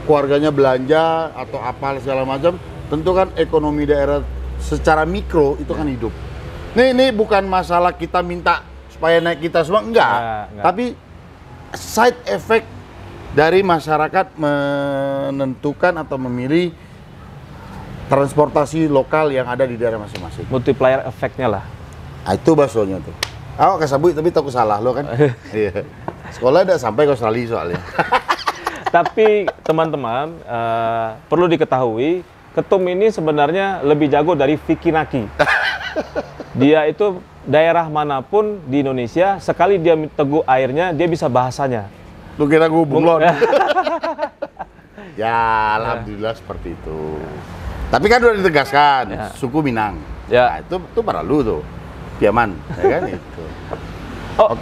keluarganya belanja atau apa segala macam. Tentu kan ekonomi daerah secara mikro itu kan hidup. Ini bukan masalah kita minta supaya naik kita semua, enggak. Tapi side effect dari masyarakat menentukan atau memilih transportasi lokal yang ada di daerah masing-masing. Multiplier efeknya lah. Itu bahasanya tuh. Aku kesabut tapi takut salah lo kan. Iya. Sekolah udah sampai ke Australia soalnya. Tapi teman-teman perlu diketahui, Ketum ini sebenarnya lebih jago dari Vicky Naki. Dia itu daerah manapun di Indonesia, sekali dia teguh airnya, dia bisa bahasanya. Lu kira gue bunglon? Ya, alhamdulillah seperti itu. Tapi kan udah ditegaskan, suku Minang. Ya. Nah, itu para lu tuh, Piaman, ya kan itu. Oh,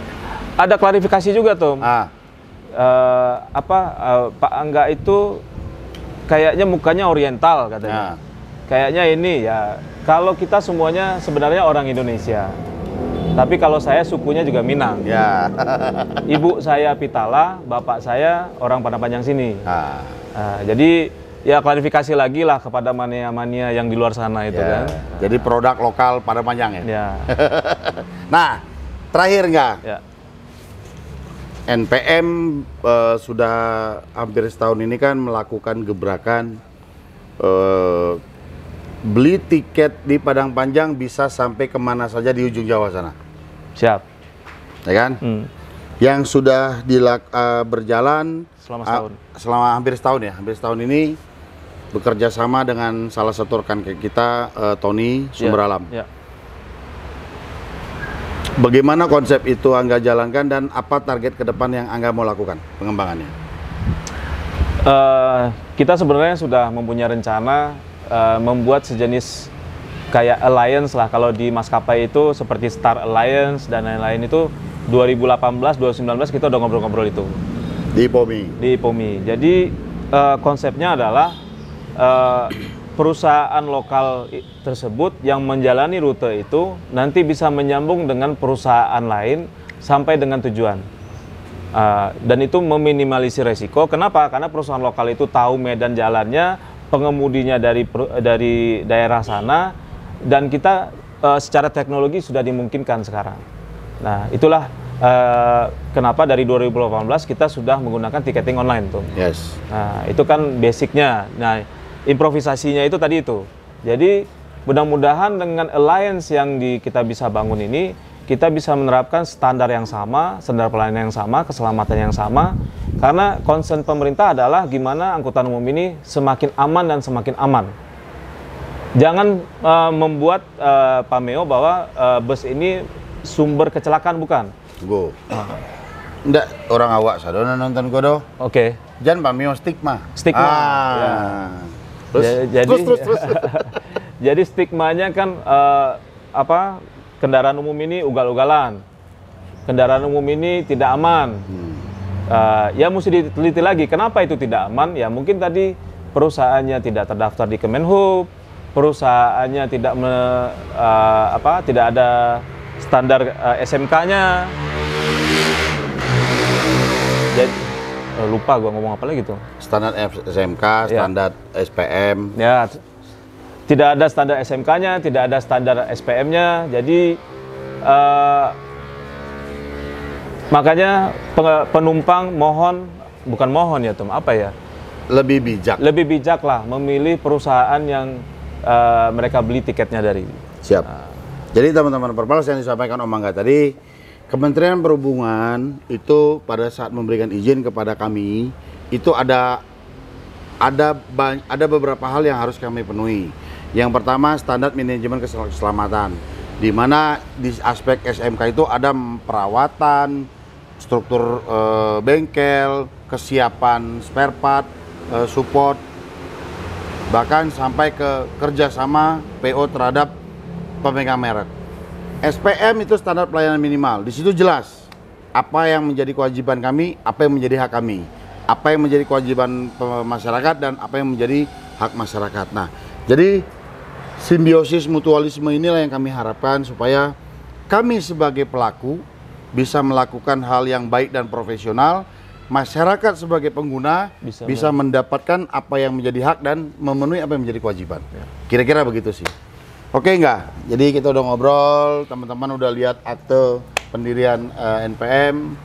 Ada klarifikasi juga, Tom. Pak Angga itu kayaknya mukanya oriental katanya. Kayaknya ini ya, kalau kita semuanya sebenarnya orang Indonesia. Tapi kalau saya sukunya juga Minang. Ya. Ibu saya Pitala, bapak saya orang Padang Panjang sini. Jadi ya klarifikasi lagi lah kepada mania-mania yang di luar sana itu kan. Jadi produk lokal Padang Panjang ya. Ya. Nah, terakhir nggak? Ya. NPM sudah hampir setahun ini kan melakukan gebrakan beli tiket di Padang Panjang bisa sampai kemana saja di ujung Jawa sana. Siap. Ya kan? Yang sudah berjalan selama hampir setahun ya. Hampir setahun ini bekerja sama dengan salah satu rekan kita, Tony Sumberalam. Bagaimana konsep itu Angga jalankan dan apa target ke depan yang Angga mau lakukan pengembangannya? Kita sebenarnya sudah mempunyai rencana membuat sejenis kayak alliance lah. Kalau di maskapai itu seperti Star Alliance dan lain-lain itu 2018, 2019 kita udah ngobrol-ngobrol itu. Di POMI? Di POMI. Jadi konsepnya adalah perusahaan lokal tersebut yang menjalani rute itu nanti bisa menyambung dengan perusahaan lain sampai dengan tujuan. Dan itu meminimalisir resiko. Kenapa? Karena perusahaan lokal itu tahu medan jalannya, pengemudinya dari daerah sana, dan kita secara teknologi sudah dimungkinkan sekarang. Nah, itulah kenapa dari 2018 kita sudah menggunakan tiketing online tuh. Yes. Nah, itu kan basicnya. Nah, improvisasinya itu tadi itu. Jadi mudah-mudahan dengan alliance yang kita bisa bangun ini, kita bisa menerapkan standar yang sama, standar pelayanan yang sama, keselamatan yang sama. Karena concern pemerintah adalah gimana angkutan umum ini semakin aman dan semakin aman. Jangan membuat pameo bahwa bus ini sumber kecelakaan, bukan. Go. Nggak, orang awak sadona nonton godo. Oke. Jangan pameo stigma. Stigma. Ya. Terus. Jadi stigmanya kan kendaraan umum ini ugal-ugalan. Kendaraan umum ini tidak aman. Ya mesti diteliti lagi kenapa itu tidak aman. Ya mungkin tadi perusahaannya tidak terdaftar di Kemenhub, perusahaannya tidak tidak ada standar SMK-nya. Jadi lupa gua ngomong apa lagi tuh. Standar SMK, standar SPM. Ya, tidak ada standar SMK-nya, tidak ada standar SPM-nya. Jadi makanya penumpang bukan mohon ya Tom, apa ya? Lebih bijak. Lebih bijak lah memilih perusahaan yang mereka beli tiketnya dari. Siap. Jadi teman-teman Perpals yang disampaikan Om Angga tadi, Kementerian Perhubungan itu pada saat memberikan izin kepada kami, itu ada beberapa hal yang harus kami penuhi. Yang pertama standar manajemen keselamatan, di mana di aspek SMK itu ada perawatan, struktur bengkel, kesiapan spare part, support, bahkan sampai ke kerjasama PO terhadap pemegang merek. SPM itu standar pelayanan minimal. Di situ jelas apa yang menjadi kewajiban kami, apa yang menjadi hak kami, apa yang menjadi kewajiban masyarakat dan apa yang menjadi hak masyarakat. Nah, jadi simbiosis mutualisme inilah yang kami harapkan supaya kami sebagai pelaku bisa melakukan hal yang baik dan profesional, masyarakat sebagai pengguna bisa mendapatkan apa yang menjadi hak dan memenuhi apa yang menjadi kewajiban. Kira-kira begitu sih. Oke enggak? Jadi kita udah ngobrol, teman-teman udah lihat akte pendirian NPM.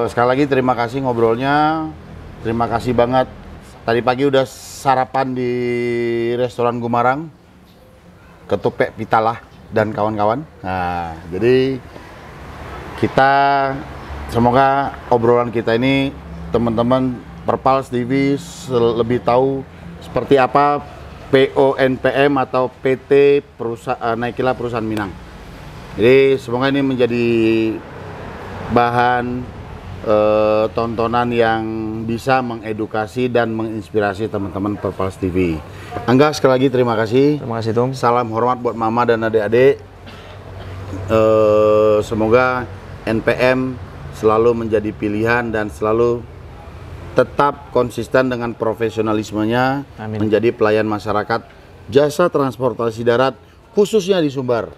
Sekali lagi terima kasih ngobrolnya. Terima kasih banget. Tadi pagi udah sarapan di restoran Gumarang, Ketupek Pitala dan kawan-kawan. Nah, jadi kita semoga obrolan kita ini teman-teman Perpals TV lebih tahu seperti apa PO NPM atau PT Naikilah Perusahaan Minang. Jadi semoga ini menjadi bahan tontonan yang bisa mengedukasi dan menginspirasi teman-teman Perpals TV. Angga, sekali lagi terima kasih. Terima kasih Tom. Salam hormat buat mama dan adik-adik. Semoga NPM selalu menjadi pilihan dan selalu tetap konsisten dengan profesionalismenya. Amin. Menjadi pelayan masyarakat jasa transportasi darat khususnya di Sumbar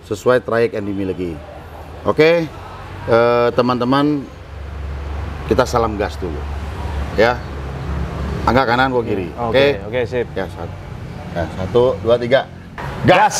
sesuai trayek yang dimiliki. Oke, teman-teman, kita salam gas dulu ya. Angka kanan, gua kiri. Oke, sip. Ya, 1, 2, 3, gas.